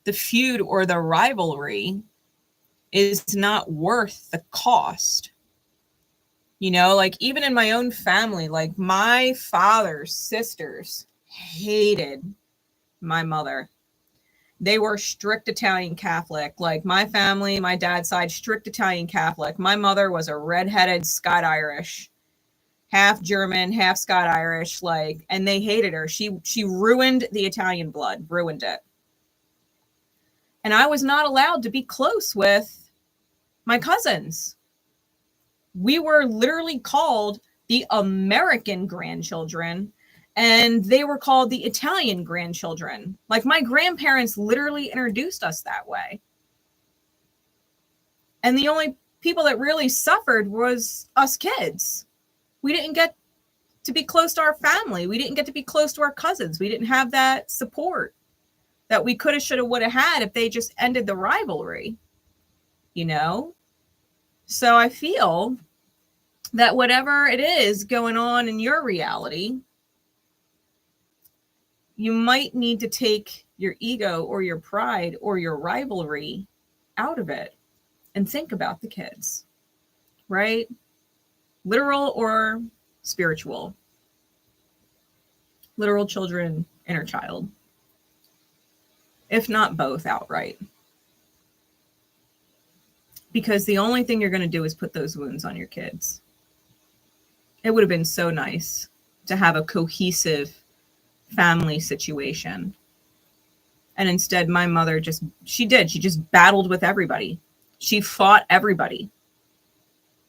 The feud or the rivalry is not worth the cost. You know, like even in my own family, like my father's sisters hated my mother. They were strict Italian Catholic. Like my family, my dad's side, strict Italian Catholic. My mother was a redheaded Scot-Irish, half German, half Scot-Irish, like, and they hated her. She ruined the Italian blood, ruined it. And I was not allowed to be close with my cousins. We were literally called the American grandchildren, and they were called the Italian grandchildren. Like my grandparents literally introduced us that way. And the only people that really suffered was us kids. We didn't get to be close to our family. We didn't get to be close to our cousins. We didn't have that support that we could have, should have, would have had if they just ended the rivalry, you know? So I feel that whatever it is going on in your reality, you might need to take your ego or your pride or your rivalry out of it and think about the kids, right? Literal or spiritual. Literal children, inner child. If not both outright. Because the only thing you're going to do is put those wounds on your kids. It would have been so nice to have a cohesive family situation. And instead, my mother she just battled with everybody. She fought everybody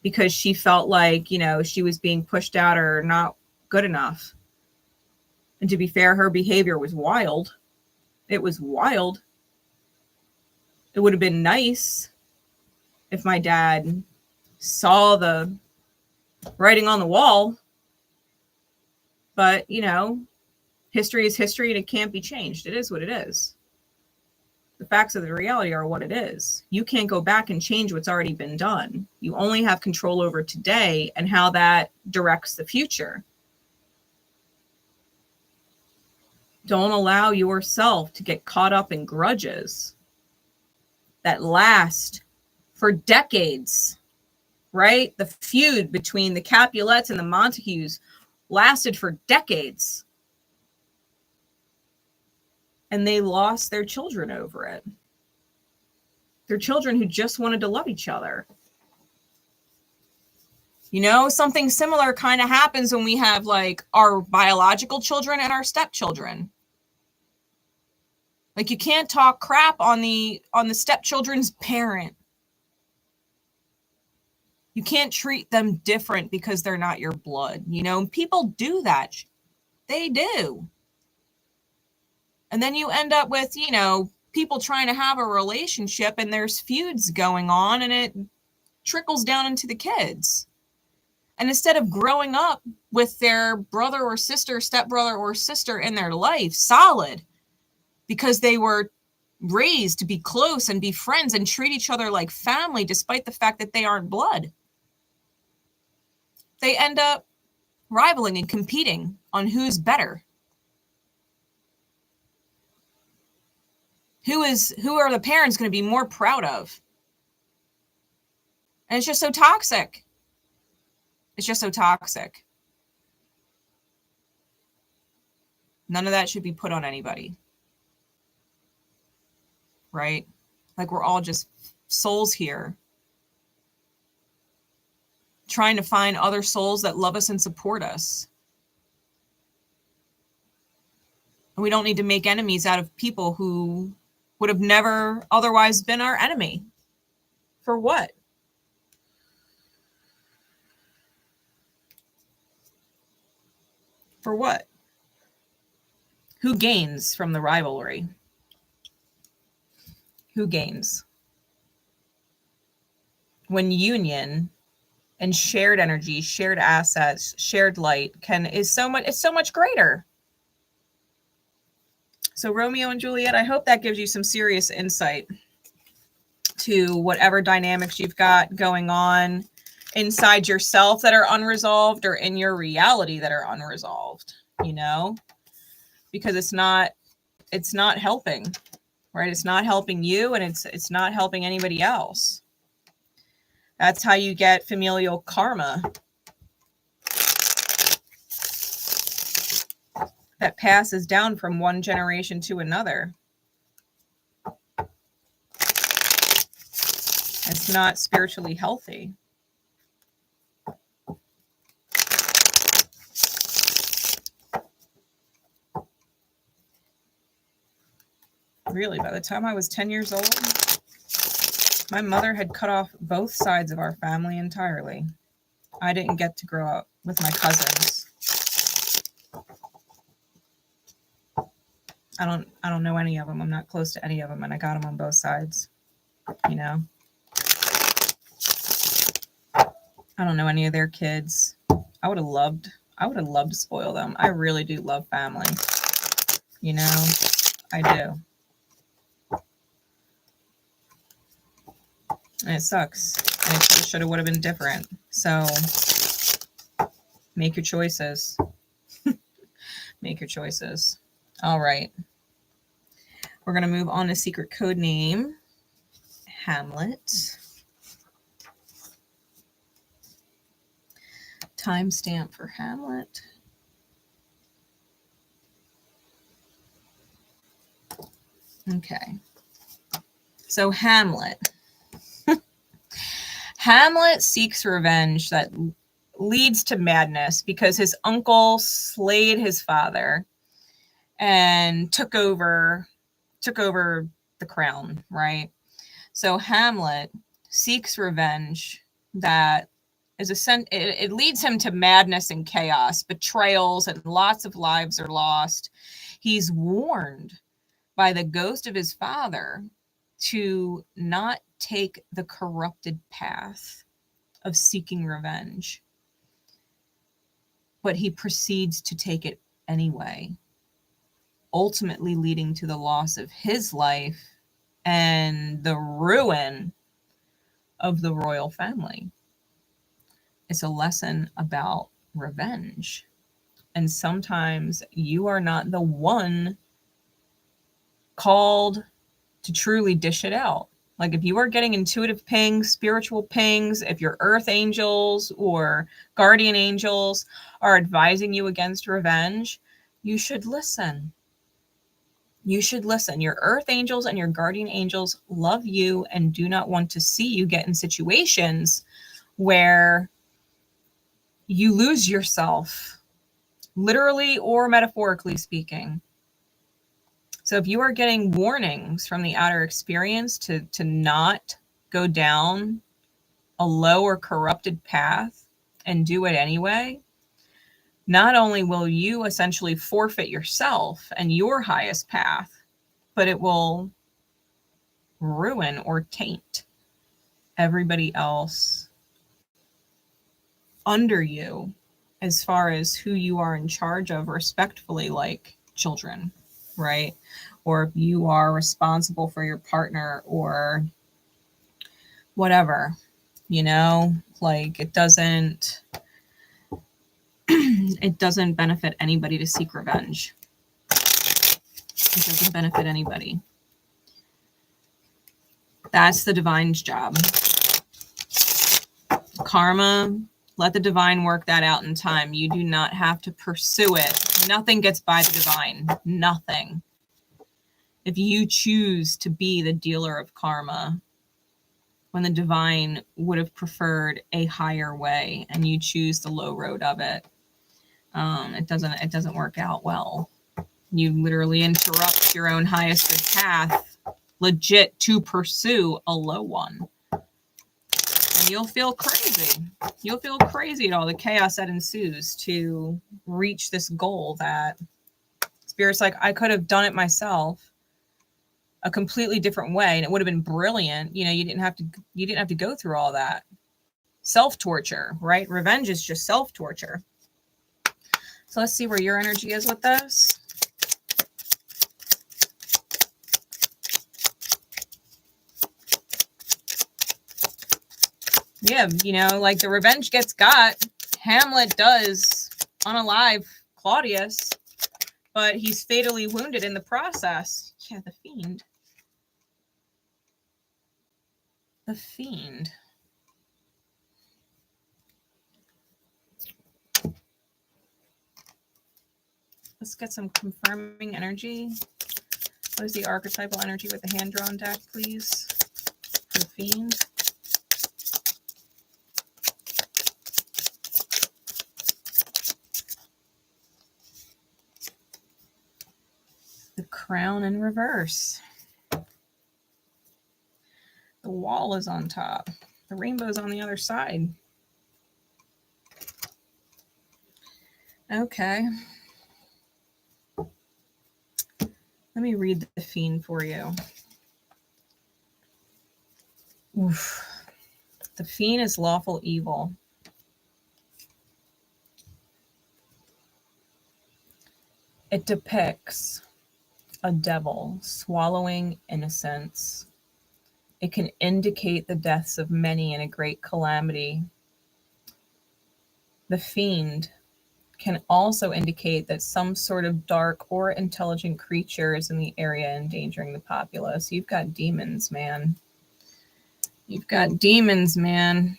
because she felt like, you know, she was being pushed out or not good enough. And to be fair, her behavior was wild. It was wild. It would have been nice if my dad saw the writing on the wall. But, you know, history is history and it can't be changed. It is what it is. The facts of the reality are what it is. You can't go back and change what's already been done. You only have control over today and how that directs the future. Don't allow yourself to get caught up in grudges that last for decades, right? The feud between the Capulets and the Montagues lasted for decades. And they lost their children over it. Their children who just wanted to love each other. You know, something similar kind of happens when we have like our biological children and our stepchildren. Like you can't talk crap on the stepchildren's parent. You can't treat them different because they're not your blood. You know, people do that. They do. And then you end up with, you know, people trying to have a relationship and there's feuds going on and it trickles down into the kids. And instead of growing up with their brother or sister, stepbrother or sister in their life, solid, because they were raised to be close and be friends and treat each other like family, despite the fact that they aren't blood, they end up rivaling and competing on who's better. Who are the parents going to be more proud of? And it's just so toxic. It's just so toxic. None of that should be put on anybody. Right? Like we're all just souls here. Trying to find other souls that love us and support us. And we don't need to make enemies out of people who would have never otherwise been our enemy. For what? For what? Who gains from the rivalry? Who gains? When union and shared energy, shared assets, shared light it's so much greater. So Romeo and Juliet, I hope that gives you some serious insight to whatever dynamics you've got going on inside yourself that are unresolved or in your reality that are unresolved, you know, because it's not helping, right? It's not helping you and it's not helping anybody else. That's how you get familial karma that passes down from one generation to another. It's not spiritually healthy. Really, by the time I was 10 years old, my mother had cut off both sides of our family entirely. I didn't get to grow up with my cousins. I don't know any of them. I'm not close to any of them, and I got them on both sides, you know. I don't know any of their kids. I would have loved to spoil them. I really do love family. You know, I do. And it sucks. And it should have, would have been different. So make your choices. Make your choices. All right. We're going to move on to secret code name, Hamlet. Timestamp for Hamlet. Okay. So Hamlet. Hamlet seeks revenge that leads to madness because his uncle slayed his father and took over the crown, right? So Hamlet seeks revenge that is it leads him to madness and chaos, betrayals, and lots of lives are lost. He's warned by the ghost of his father to not take the corrupted path of seeking revenge. But he proceeds to take it anyway, ultimately leading to the loss of his life and the ruin of the royal family. It's a lesson about revenge. And sometimes you are not the one called to truly dish it out. Like if you are getting intuitive pings, spiritual pings, if your earth angels or guardian angels are advising you against revenge, you should listen. You should listen. Your earth angels and your guardian angels love you and do not want to see you get in situations where you lose yourself, literally or metaphorically speaking. So if you are getting warnings from the outer experience to not go down a low or corrupted path and do it anyway, not only will you essentially forfeit yourself and your highest path, but it will ruin or taint everybody else under you as far as who you are in charge of respectfully, like children, right? Or if you are responsible for your partner or whatever, like it doesn't benefit anybody to seek revenge. It doesn't benefit anybody. That's the divine's job. Karma, let the divine work that out in time. You do not have to pursue it. Nothing gets by the divine. Nothing. If you choose to be the dealer of karma, when the divine would have preferred a higher way and you choose the low road of it, it doesn't work out well. You literally interrupt your own highest good path, legit, to pursue a low one. And you'll feel crazy. You'll feel crazy at all the chaos that ensues to reach this goal that Spirit's like, I could have done it myself a completely different way and it would have been brilliant. You didn't have to go through all that. Self-torture, right? Revenge is just self-torture. So let's see where your energy is with this. Yeah, like the revenge gets got. Hamlet does unalive Claudius, but he's fatally wounded in the process. Yeah, the fiend. The fiend. Let's get some confirming energy. What is the archetypal energy with the hand-drawn deck, please? For the fiend. The crown in reverse. The wall is on top. The rainbow's on the other side. Okay. Let me read the fiend for you. Oof. The fiend is lawful evil. It depicts a devil swallowing innocence. It can indicate the deaths of many in a great calamity. The fiend can also indicate that some sort of dark or intelligent creature is in the area endangering the populace. You've got demons, man. You've got demons, man.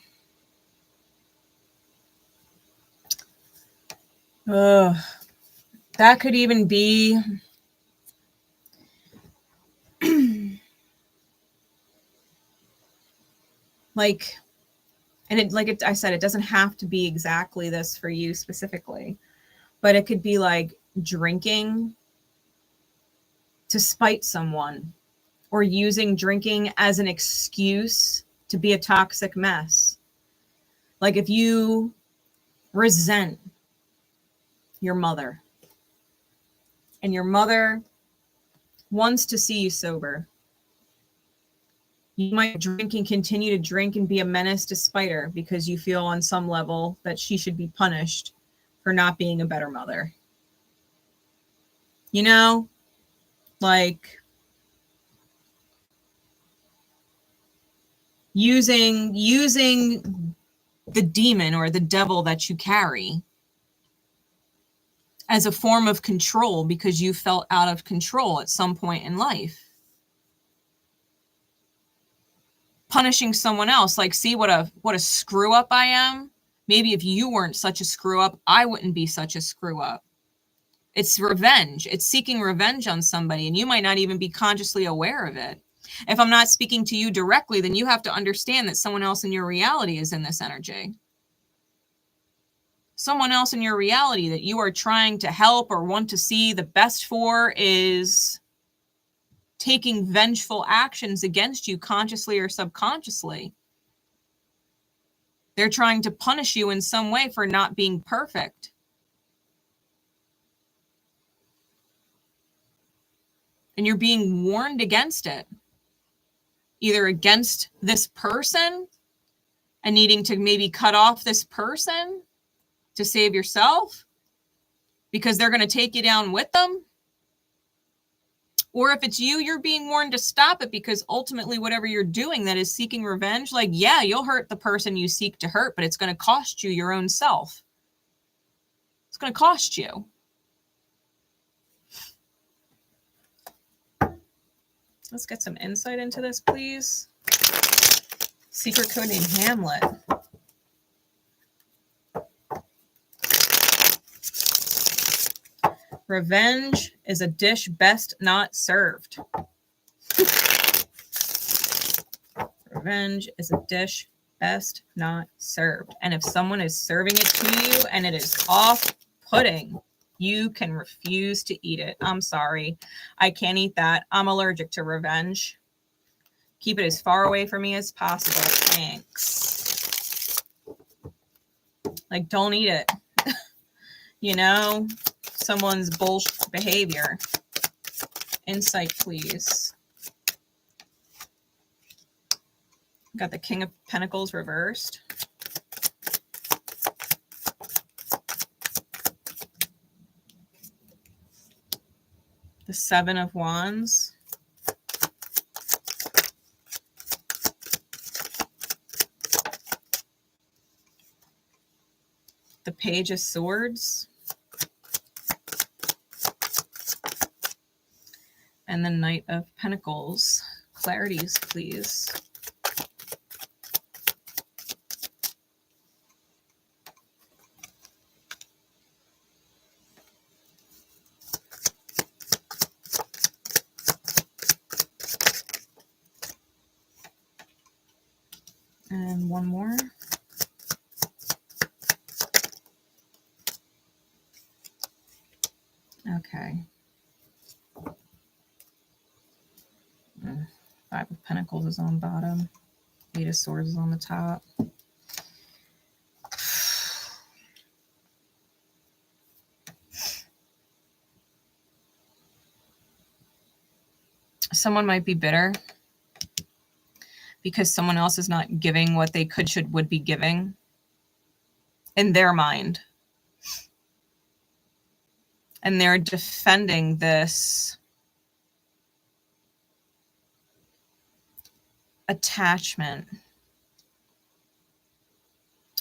Ugh. That could even be like, and it, like I said, it doesn't have to be exactly this for you specifically, but it could be like drinking to spite someone, or using drinking as an excuse to be a toxic mess. Like if you resent your mother and your mother wants to see you sober, you might drink and continue to drink and be a menace to spite her because you feel on some level that she should be punished for not being a better mother. You know, like using the demon or the devil that you carry as a form of control because you felt out of control at some point in life. Punishing someone else, like, see what a screw up I am. Maybe if you weren't such a screw up, I wouldn't be such a screw up. It's revenge. It's seeking revenge on somebody, and you might not even be consciously aware of it. If I'm not speaking to you directly, then you have to understand that someone else in your reality is in this energy. Someone else in your reality that you are trying to help or want to see the best for is taking vengeful actions against you consciously or subconsciously. They're trying to punish you in some way for not being perfect. And you're being warned against it. Either against this person and needing to maybe cut off this person to save yourself because they're going to take you down with them. Or if it's you, you're being warned to stop it because ultimately whatever you're doing that is seeking revenge, like, yeah, you'll hurt the person you seek to hurt, but it's going to cost you your own self. It's going to cost you. Let's get some insight into this, please. Secret code name Hamlet. Revenge is a dish best not served. Revenge is a dish best not served. And if someone is serving it to you and it is off-putting, you can refuse to eat it. I'm sorry. I can't eat that. I'm allergic to revenge. Keep it as far away from me as possible. Thanks. Like, don't eat it. You know, someone's bullshit behavior. Insight, please. Got the King of Pentacles reversed. The Seven of Wands. The Page of Swords. And the Knight of Pentacles. Clarities, please. And one more. Okay. Five of Pentacles is on bottom. Eight of Swords is on the top. Someone might be bitter because someone else is not giving what they could, should, would be giving in their mind. And they're defending this attachment,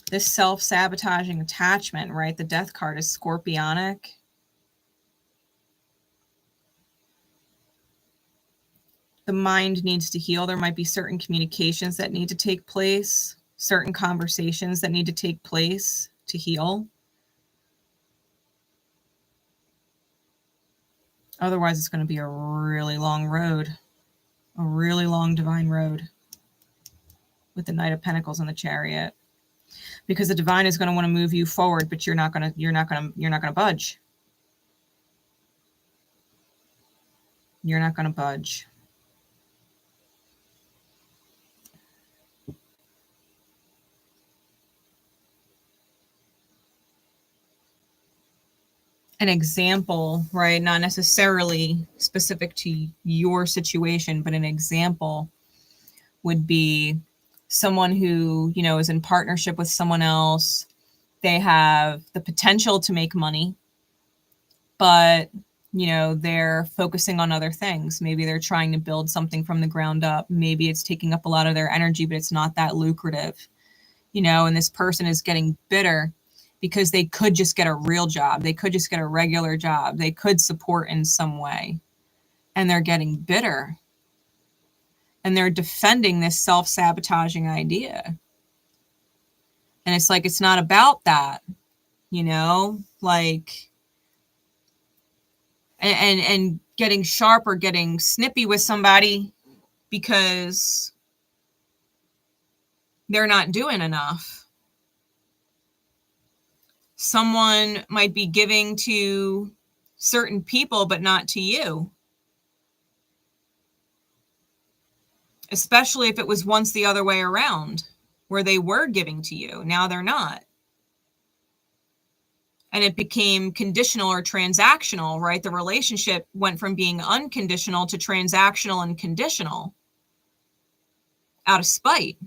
this self-sabotaging attachment, right? The death card is scorpionic. The mind needs to heal. There might be certain communications that need to take place, certain conversations that need to take place to heal. Otherwise, it's going to be a really long road, a really long divine road with the Knight of Pentacles and the Chariot, because the divine is going to want to move you forward, but you're not going to budge. You're not going to budge. An example, right? Not necessarily specific to your situation, but an example would be someone who, you know, is in partnership with someone else. They have the potential to make money, but, you know, they're focusing on other things. Maybe they're trying to build something from the ground up. Maybe it's taking up a lot of their energy, but it's not that lucrative, you know, and this person is getting bitter because they could just get a real job. They could just get a regular job. They could support in some way. And they're getting bitter. And they're defending this self-sabotaging idea. And it's like, it's not about that, you know, like, and getting sharp or getting snippy with somebody because they're not doing enough. Someone might be giving to certain people, but not to you. Especially if it was once the other way around, where they were giving to you. Now they're not. And it became conditional or transactional, right? The relationship went from being unconditional to transactional and conditional out of spite.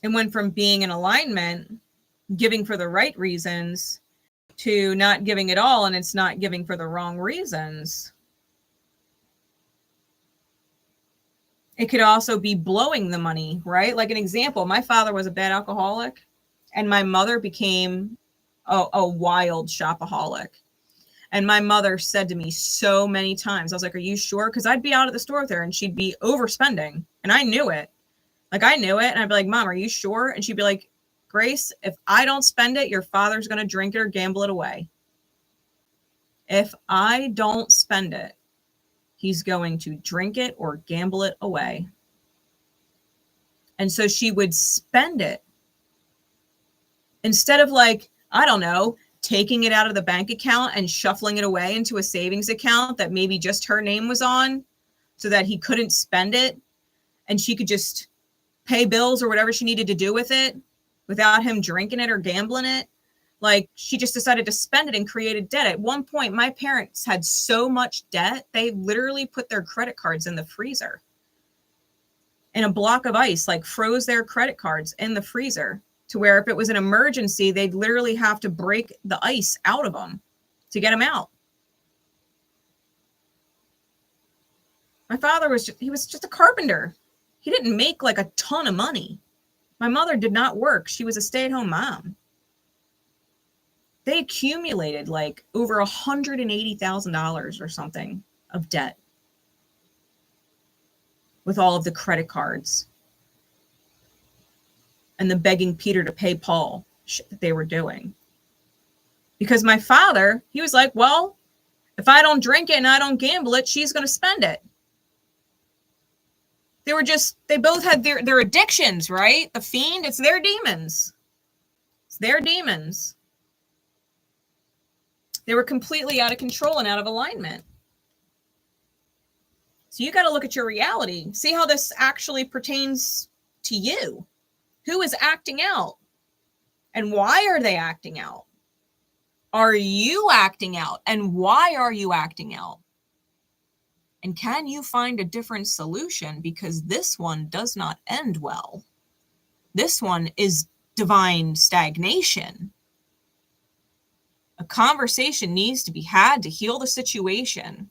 It went from being in alignment, giving for the right reasons, to not giving at all, and it's not giving for the wrong reasons. It could also be blowing the money, right? Like an example, my father was a bad alcoholic, and my mother became a wild shopaholic. And my mother said to me so many times, I was like, are you sure? Because I'd be out at the store with her, and she'd be overspending, and I knew it. Like, I knew it. And I'd be like, Mom, are you sure? And she'd be like, Grace, if I don't spend it, your father's going to drink it or gamble it away. If I don't spend it, he's going to drink it or gamble it away. And so she would spend it. Instead of, like, I don't know, taking it out of the bank account and shuffling it away into a savings account that maybe just her name was on so that he couldn't spend it and she could just pay bills or whatever she needed to do with it without him drinking it or gambling it. Like, she just decided to spend it and created debt. At one point, my parents had so much debt, they literally put their credit cards in the freezer. In a block of ice, like froze their credit cards in the freezer to where if it was an emergency, they'd literally have to break the ice out of them to get them out. My father was just a carpenter. He didn't make like a ton of money. My mother did not work. She was a stay-at-home mom. They accumulated like over $180,000 or something of debt with all of the credit cards and the begging Peter to pay Paul shit that they were doing. Because my father, he was like, well, if I don't drink it and I don't gamble it, she's going to spend it. They both had their addictions, right? The fiend, it's their demons. It's their demons. They were completely out of control and out of alignment. So you got to look at your reality. See how this actually pertains to you. Who is acting out? And why are they acting out? Are you acting out? And why are you acting out? And can you find a different solution? Because this one does not end well. This one is divine stagnation. A conversation needs to be had to heal the situation,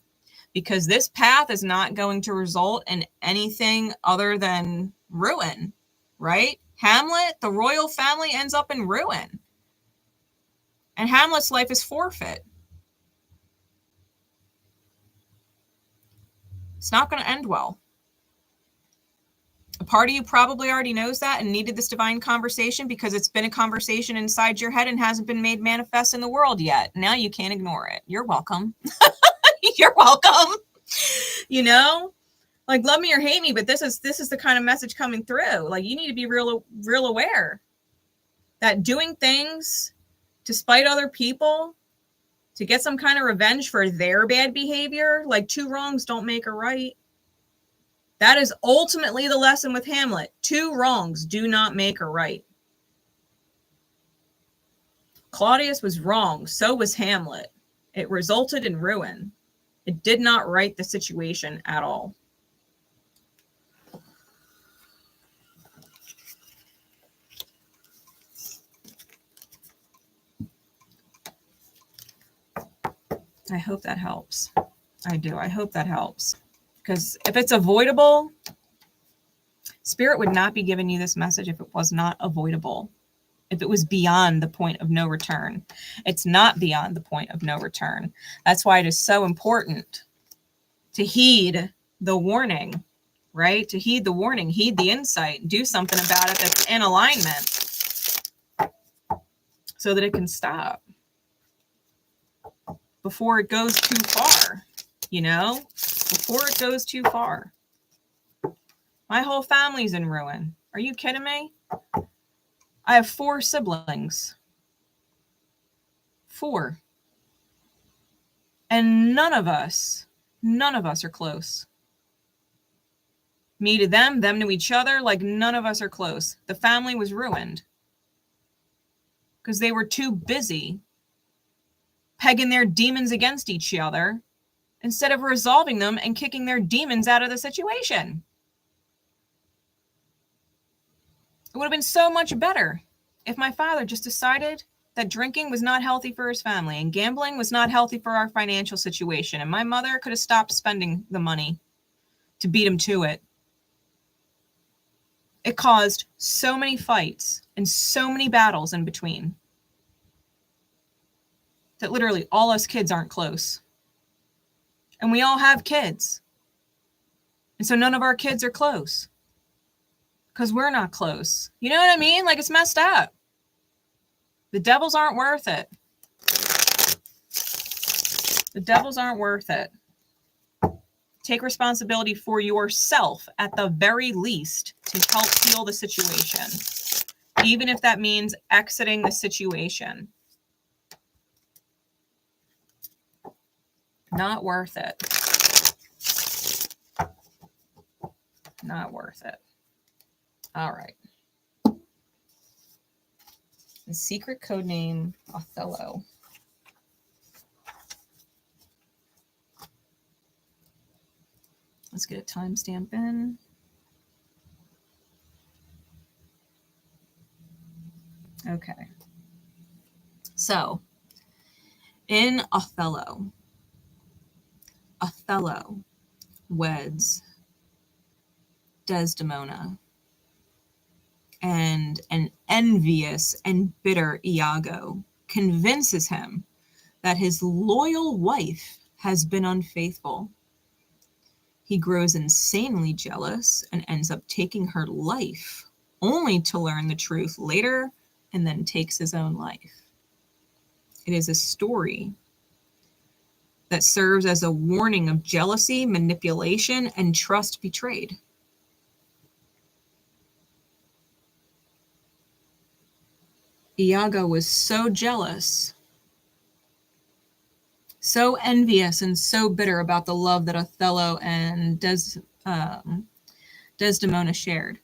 because this path is not going to result in anything other than ruin, right? Hamlet, the royal family, ends up in ruin. And Hamlet's life is forfeit. It's not going to end well. A part of you probably already knows that and needed this divine conversation because it's been a conversation inside your head and hasn't been made manifest in the world yet. Now you can't ignore it. You're welcome. You're welcome. You know, like, love me or hate me, but this is the kind of message coming through. Like, you need to be real aware that doing things to spite other people, to get some kind of revenge for their bad behavior, like, 2 wrongs don't make a right. That is ultimately the lesson with Hamlet. 2 wrongs do not make a right. Claudius was wrong. So was Hamlet. It resulted in ruin. It did not right the situation at all. I hope that helps. I do. I hope that helps. Because if it's avoidable, Spirit would not be giving you this message if it was not avoidable. If it was beyond the point of no return. It's not beyond the point of no return. That's why it is so important to heed the warning, right? To heed the warning, heed the insight, do something about it that's in alignment so that it can stop before it goes too far, you know? Before it goes too far. My whole family's in ruin. Are you kidding me? I have 4 siblings. 4. And none of us are close. Me to them to each other, like, none of us are close. The family was ruined because they were too busy pegging their demons against each other instead of resolving them and kicking their demons out of the situation. It would have been so much better if my father just decided that drinking was not healthy for his family and gambling was not healthy for our financial situation. And my mother could have stopped spending the money to beat him to it. It caused so many fights and so many battles in between that literally all us kids aren't close. And we all have kids. And so none of our kids are close. Because we're not close. You know what I mean? Like, it's messed up. The devils aren't worth it. The devils aren't worth it. Take responsibility for yourself at the very least to help heal the situation. Even if that means exiting the situation. Not worth it. Not worth it. All right. The secret code name, Othello. Let's get a timestamp in. Okay. So, in Othello weds Desdemona, and an envious and bitter Iago convinces him that his loyal wife has been unfaithful. He grows insanely jealous and ends up taking her life, only to learn the truth later and then takes his own life. It is a story that serves as a warning of jealousy, manipulation, and trust betrayed. Iago was so jealous, so envious, and so bitter about the love that Othello and Desdemona shared,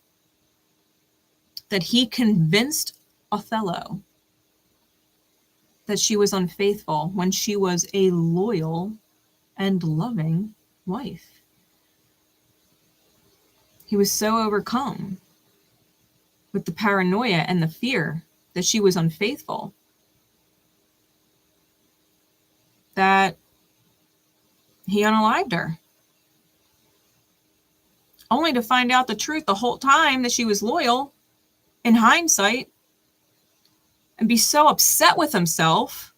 that he convinced Othello that she was unfaithful when she was a loyal and loving wife. He was so overcome with the paranoia and the fear that she was unfaithful, that he unalived her, only to find out the truth the whole time that she was loyal in hindsight, and be so upset with himself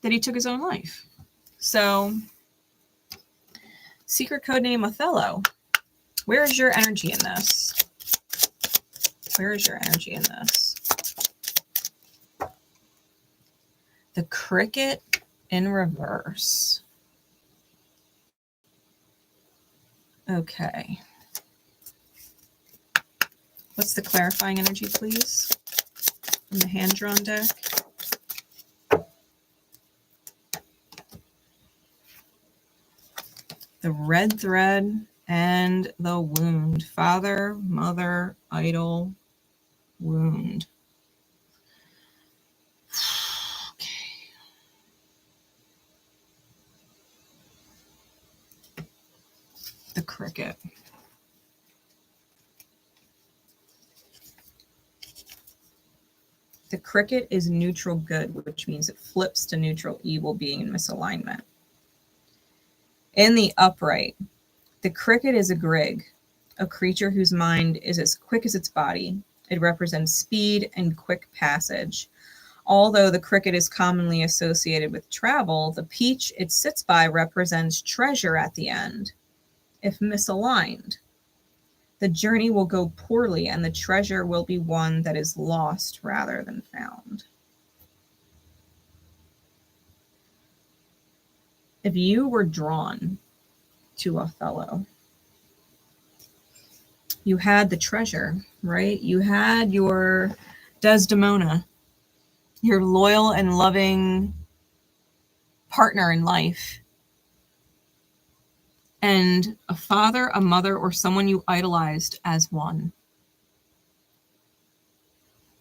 that he took his own life. So, secret code name Othello. Where is your energy in this? Where is your energy in this? The cricket in reverse. Okay. What's the clarifying energy, please? In the hand-drawn deck. The red thread and the wound. Father, mother, idol, wound. Okay. The cricket. The cricket is neutral good, which means it flips to neutral evil, being in misalignment. In the upright, the cricket is a grig, a creature whose mind is as quick as its body. It represents speed and quick passage. Although the cricket is commonly associated with travel, the peach it sits by represents treasure at the end. If misaligned, the journey will go poorly and the treasure will be one that is lost rather than found. If you were drawn to Othello, you had the treasure, right? You had your Desdemona, your loyal and loving partner in life, and a father, a mother, or someone you idolized as one.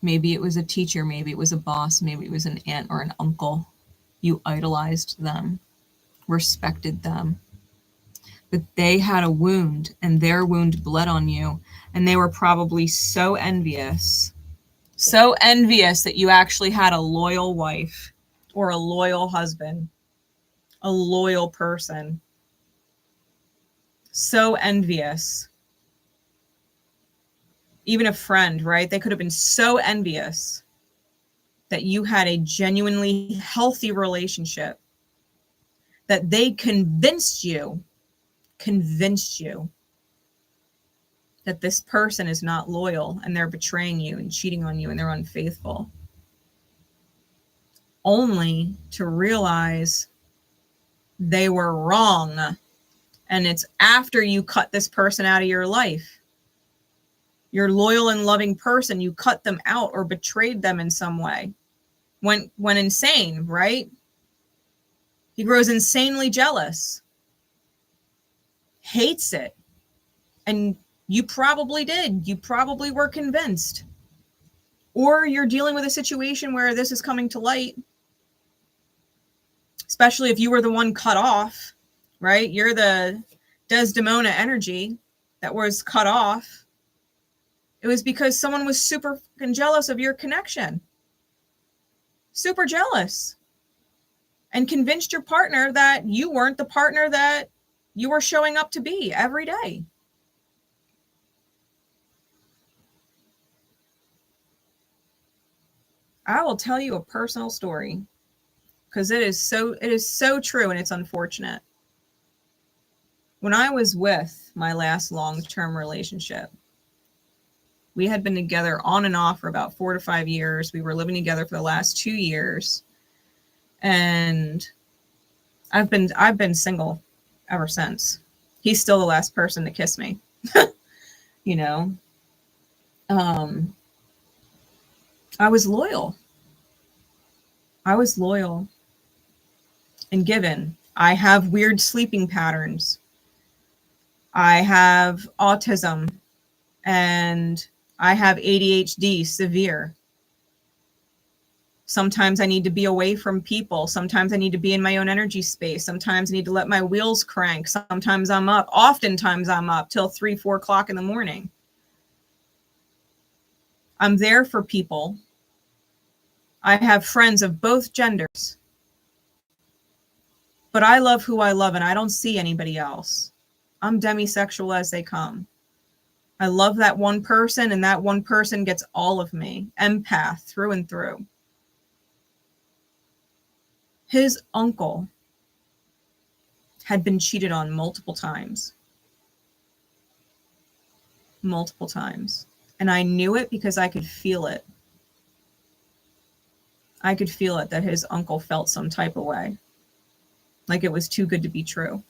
Maybe it was a teacher, maybe it was a boss, maybe it was an aunt or an uncle. You idolized them, respected them. But they had a wound, and their wound bled on you, and they were probably so envious that you actually had a loyal wife or a loyal husband, a loyal person. So envious. Even a friend, right? They could have been so envious that you had a genuinely healthy relationship, that they convinced you that this person is not loyal and they're betraying you and cheating on you and they're unfaithful, only to realize they were wrong. And it's after you cut this person out of your life, your loyal and loving person, you cut them out or betrayed them in some way. Went insane, right? He grows insanely jealous, hates it. And you probably did. You probably were convinced. Or you're dealing with a situation where this is coming to light, especially if you were the one cut off, right? You're the Desdemona energy that was cut off. It was because someone was super fucking jealous of your connection. Super jealous. And convinced your partner that you weren't the partner that you were showing up to be every day. I will tell you a personal story because it is so true, and it's unfortunate. When I was with my last long-term relationship, we had been together on and off for about 4 to 5 years. We were living together for the last 2 years. And I've been single ever since. He's still the last person to kiss me. You know. I was loyal. And given. I have weird sleeping patterns. I have autism. And I have ADHD, severe. Sometimes I need to be away from people. Sometimes I need to be in my own energy space. Sometimes I need to let my wheels crank. Sometimes I'm up. Oftentimes I'm up till 3, 4 o'clock in the morning. I'm there for people. I have friends of both genders. But I love who I love, and I don't see anybody else. I'm demisexual as they come. I love that one person, and that one person gets all of me. Empath through and through. His uncle had been cheated on multiple times. Multiple times. And I knew it because I could feel it. I could feel it that his uncle felt some type of way. Like it was too good to be true.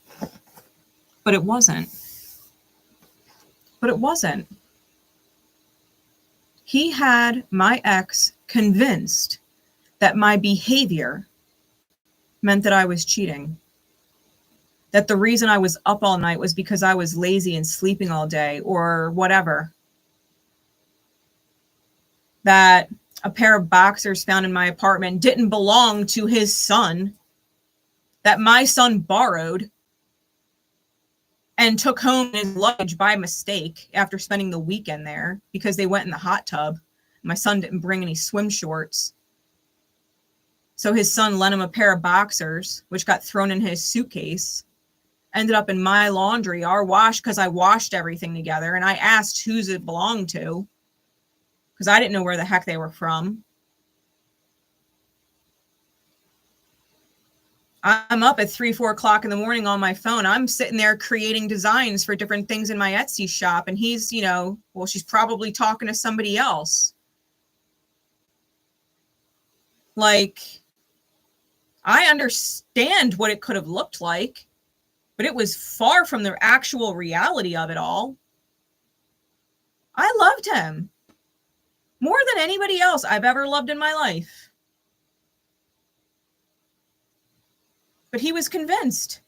But it wasn't. But it wasn't. He had my ex convinced that my behavior meant that I was cheating. That the reason I was up all night was because I was lazy and sleeping all day or whatever. That a pair of boxers found in my apartment didn't belong to his son. That my son borrowed and took home his luggage by mistake after spending the weekend there because they went in the hot tub. My son didn't bring any swim shorts. So his son lent him a pair of boxers, which got thrown in his suitcase, ended up in my laundry, our wash, because I washed everything together. And I asked whose it belonged to because I didn't know where the heck they were from. I'm up at 3-4 o'clock in the morning on my phone. I'm sitting there creating designs for different things in my Etsy shop. And he's, well, she's probably talking to somebody else. Like, I understand what it could have looked like, but it was far from the actual reality of it all. I loved him more than anybody else I've ever loved in my life. But he was convinced.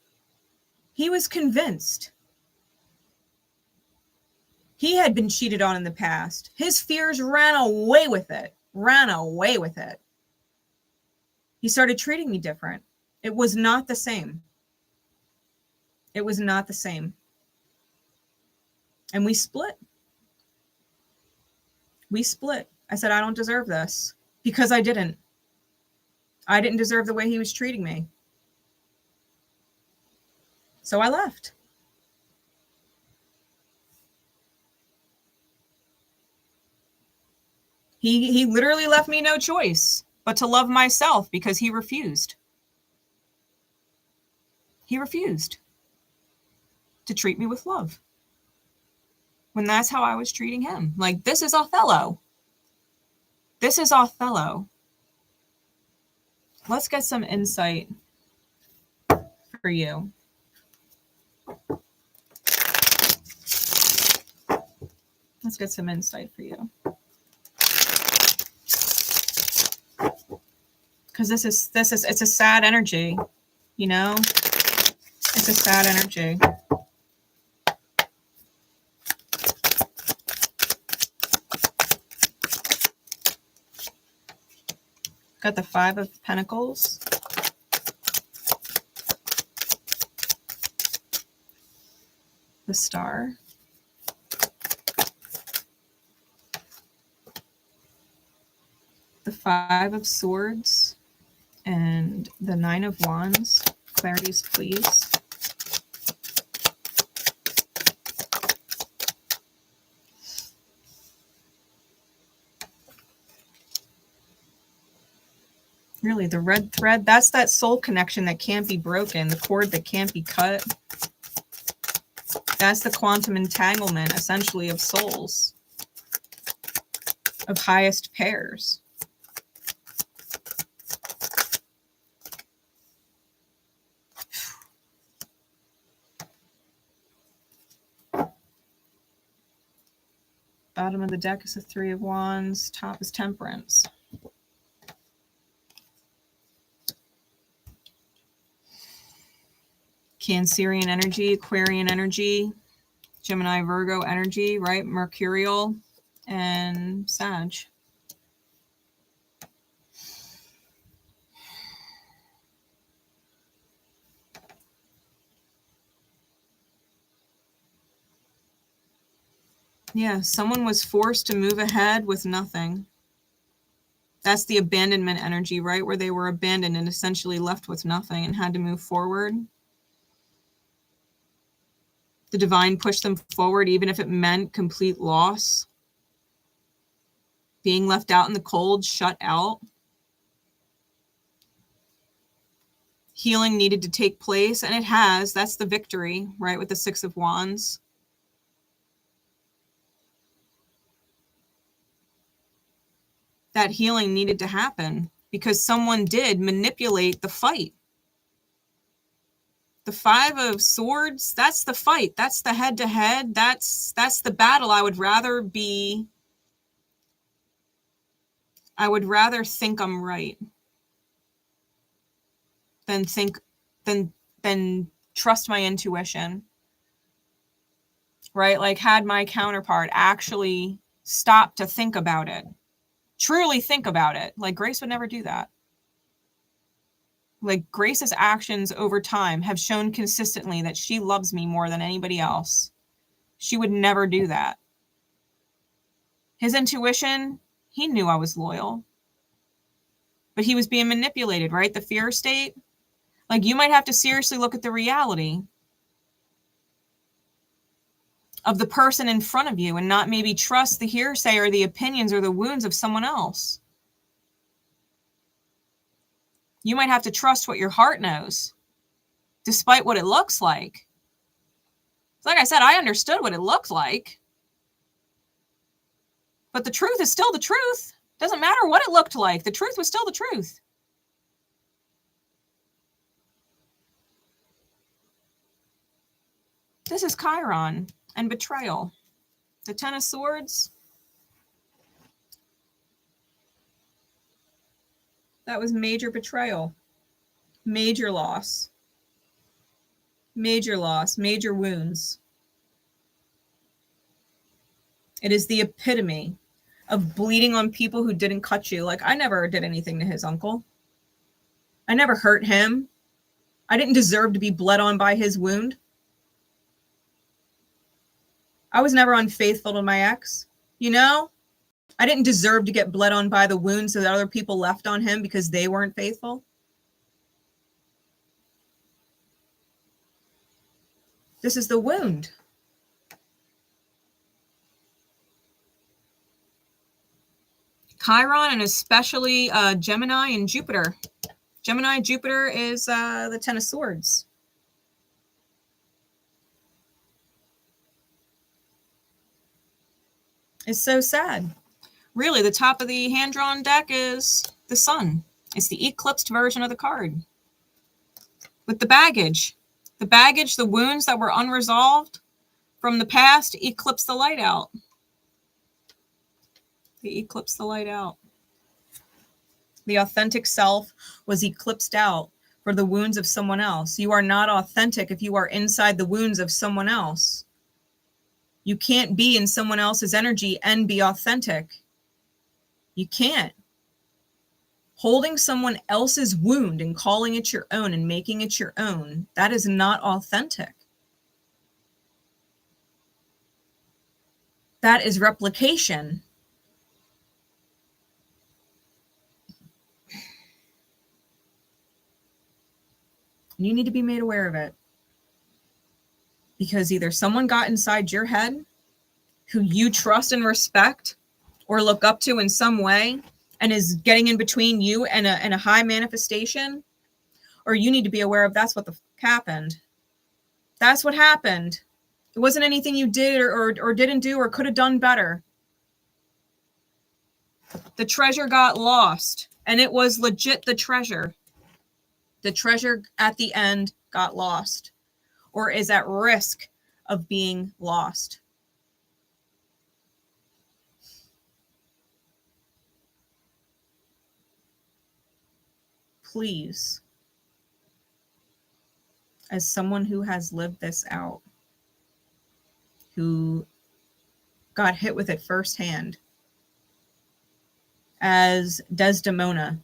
He was convinced. He had been cheated on in the past. His fears ran away with it. Ran away with it. He started treating me different. It was not the same. It was not the same. And we split. We split. I said, I don't deserve this. Because I didn't. I didn't deserve the way he was treating me. So I left. He literally left me no choice but to love myself because he refused. He refused to treat me with love. When that's how I was treating him. Like, this is Othello. This is Othello. Let's get some insight for you. Let's get some insight for you. Because it's a sad energy, It's a sad energy. Got the 5 of Pentacles. The Star. The 5 of Swords. And the 9 of Wands. Clarities, please. Really, the red thread, that's that soul connection that can't be broken, the cord that can't be cut. That's the quantum entanglement, essentially, of souls, of highest pairs. Bottom of the deck is the 3 of Wands, top is Temperance. Cancerian energy, Aquarian energy, Gemini, Virgo energy, right? Mercurial and Sag. Yeah, someone was forced to move ahead with nothing. That's the abandonment energy, right? Where they were abandoned and essentially left with nothing and had to move forward. The divine pushed them forward, even if it meant complete loss. Being left out in the cold, shut out. Healing needed to take place, and it has. That's the victory, right? With the Six of Wands. That healing needed to happen because someone did manipulate the fight. The Five of Swords, that's the fight. That's the head-to-head. That's the battle. I would rather think I'm right than trust my intuition. Right? Like, had my counterpart actually stopped to think about it. Truly think about it. Like, Grace would never do that. Like, Grace's actions over time have shown consistently that she loves me more than anybody else. She would never do that. His intuition, he knew I was loyal. But he was being manipulated, right? The fear state. Like, you might have to seriously look at the reality of the person in front of you and not maybe trust the hearsay or the opinions or the wounds of someone else. You might have to trust what your heart knows, despite what it looks like. Like I said, I understood what it looked like. But the truth is still the truth. Doesn't matter what it looked like. The truth was still the truth. This is Chiron and betrayal. The Ten of Swords. That was major betrayal. Major loss. Major loss. Major wounds. It is the epitome of bleeding on people who didn't cut you. Like, I never did anything to his uncle. I never hurt him. I didn't deserve to be bled on by his wound. I was never unfaithful to my ex. You know? I didn't deserve to get bled on by the wounds that other people left on him because they weren't faithful. This is the wound. Chiron, and especially Gemini and Jupiter. Gemini, Jupiter is the Ten of Swords. It's so sad. Really, the top of the hand-drawn deck is the Sun. It's the eclipsed version of the card. With the baggage, the wounds that were unresolved from the past eclipse the light out. They eclipse the light out. The authentic self was eclipsed out for the wounds of someone else. You are not authentic if you are inside the wounds of someone else. You can't be in someone else's energy and be authentic. You can't. Holding someone else's wound and calling it your own and making it your own, that is not authentic. That is replication. You need to be made aware of it. Because either someone got inside your head who you trust and respect or look up to in some way and is getting in between you and a high manifestation, or you need to be aware of that's what happened. That's what happened. It wasn't anything you did or didn't do or could have done better. The treasure got lost, and it was legit the treasure. The treasure at the end got lost or is at risk of being lost. Please, as someone who has lived this out, who got hit with it firsthand, as Desdemona,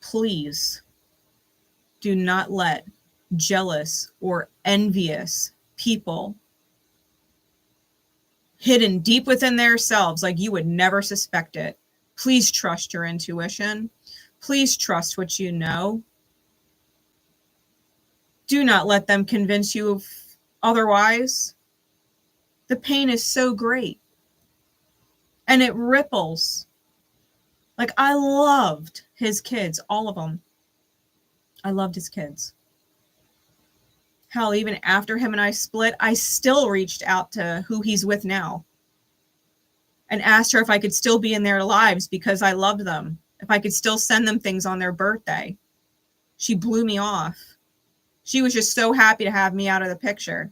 please do not let jealous or envious people hidden deep within themselves, like you would never suspect it. Please trust your intuition. Please trust what you know. Do not let them convince you of otherwise. The pain is so great. And it ripples. Like, I loved his kids, all of them. I loved his kids. Hell, even after him and I split, I still reached out to who he's with now and asked her if I could still be in their lives because I loved them, if I could still send them things on their birthday. She blew me off. She was just so happy to have me out of the picture.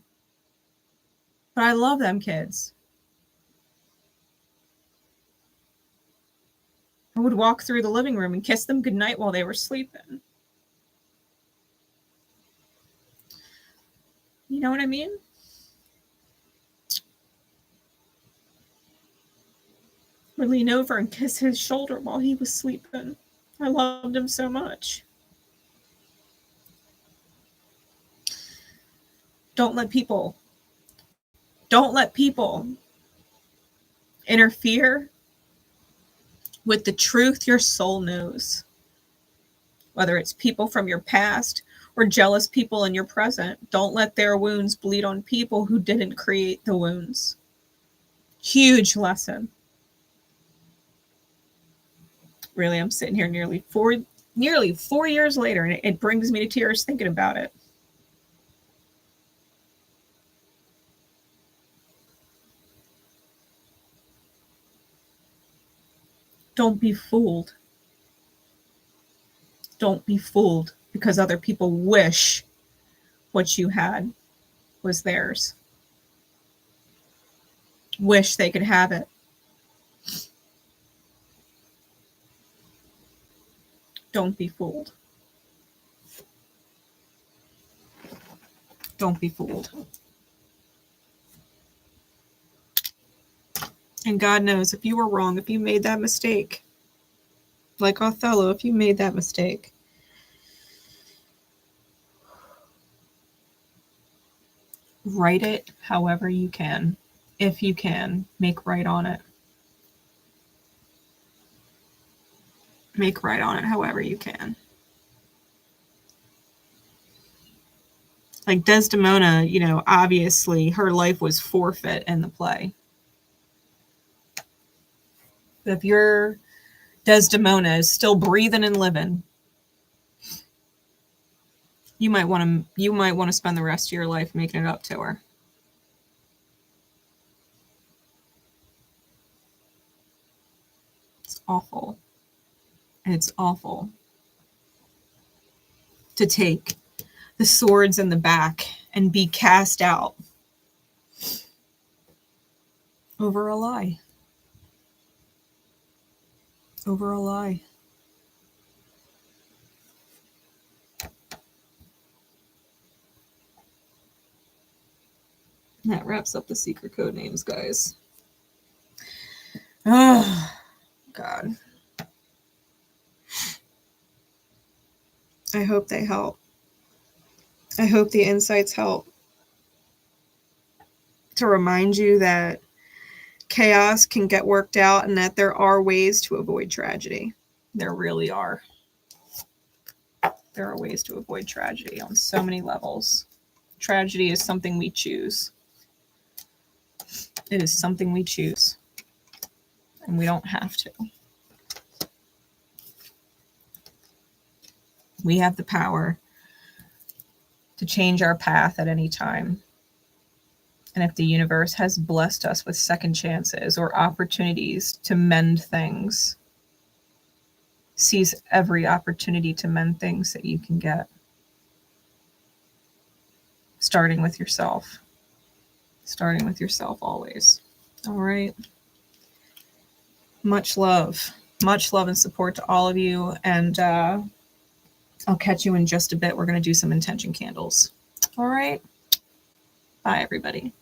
But I love them kids. I would walk through the living room and kiss them goodnight while they were sleeping. You know what I mean? Would lean over and kiss his shoulder while he was sleeping. I loved him so much. Don't let people interfere with the truth your soul knows. Whether it's people from your past or jealous people in your present, don't let their wounds bleed on people who didn't create the wounds. Huge lesson. Really, I'm sitting here nearly four years later, and it brings me to tears thinking about it. Don't be fooled. Don't be fooled because other people wish what you had was theirs. Wish they could have it. Don't be fooled. Don't be fooled. And God knows if you were wrong, if you made that mistake, like Othello, if you made that mistake, write it however you can. If you can, make right on it. Make right on it however you can. Like Desdemona, obviously her life was forfeit in the play. If your Desdemona is still breathing and living, you might want to spend the rest of your life making it up to her. It's awful. And it's awful to take the swords in the back and be cast out over a lie. Over a lie. And that wraps up the secret code names, guys. Oh, God. I hope they help. I hope the insights help to remind you that chaos can get worked out and that there are ways to avoid tragedy. There really are. There are ways to avoid tragedy on so many levels. Tragedy is something we choose. It is something we choose. And we don't have to. We have the power to change our path at any time. And if the universe has blessed us with second chances or opportunities to mend things, seize every opportunity to mend things that you can get. Starting with yourself. Starting with yourself always. All right. Much love. Much love and support to all of you. And I'll catch you in just a bit. We're going to do some intention candles. All right. Bye, everybody.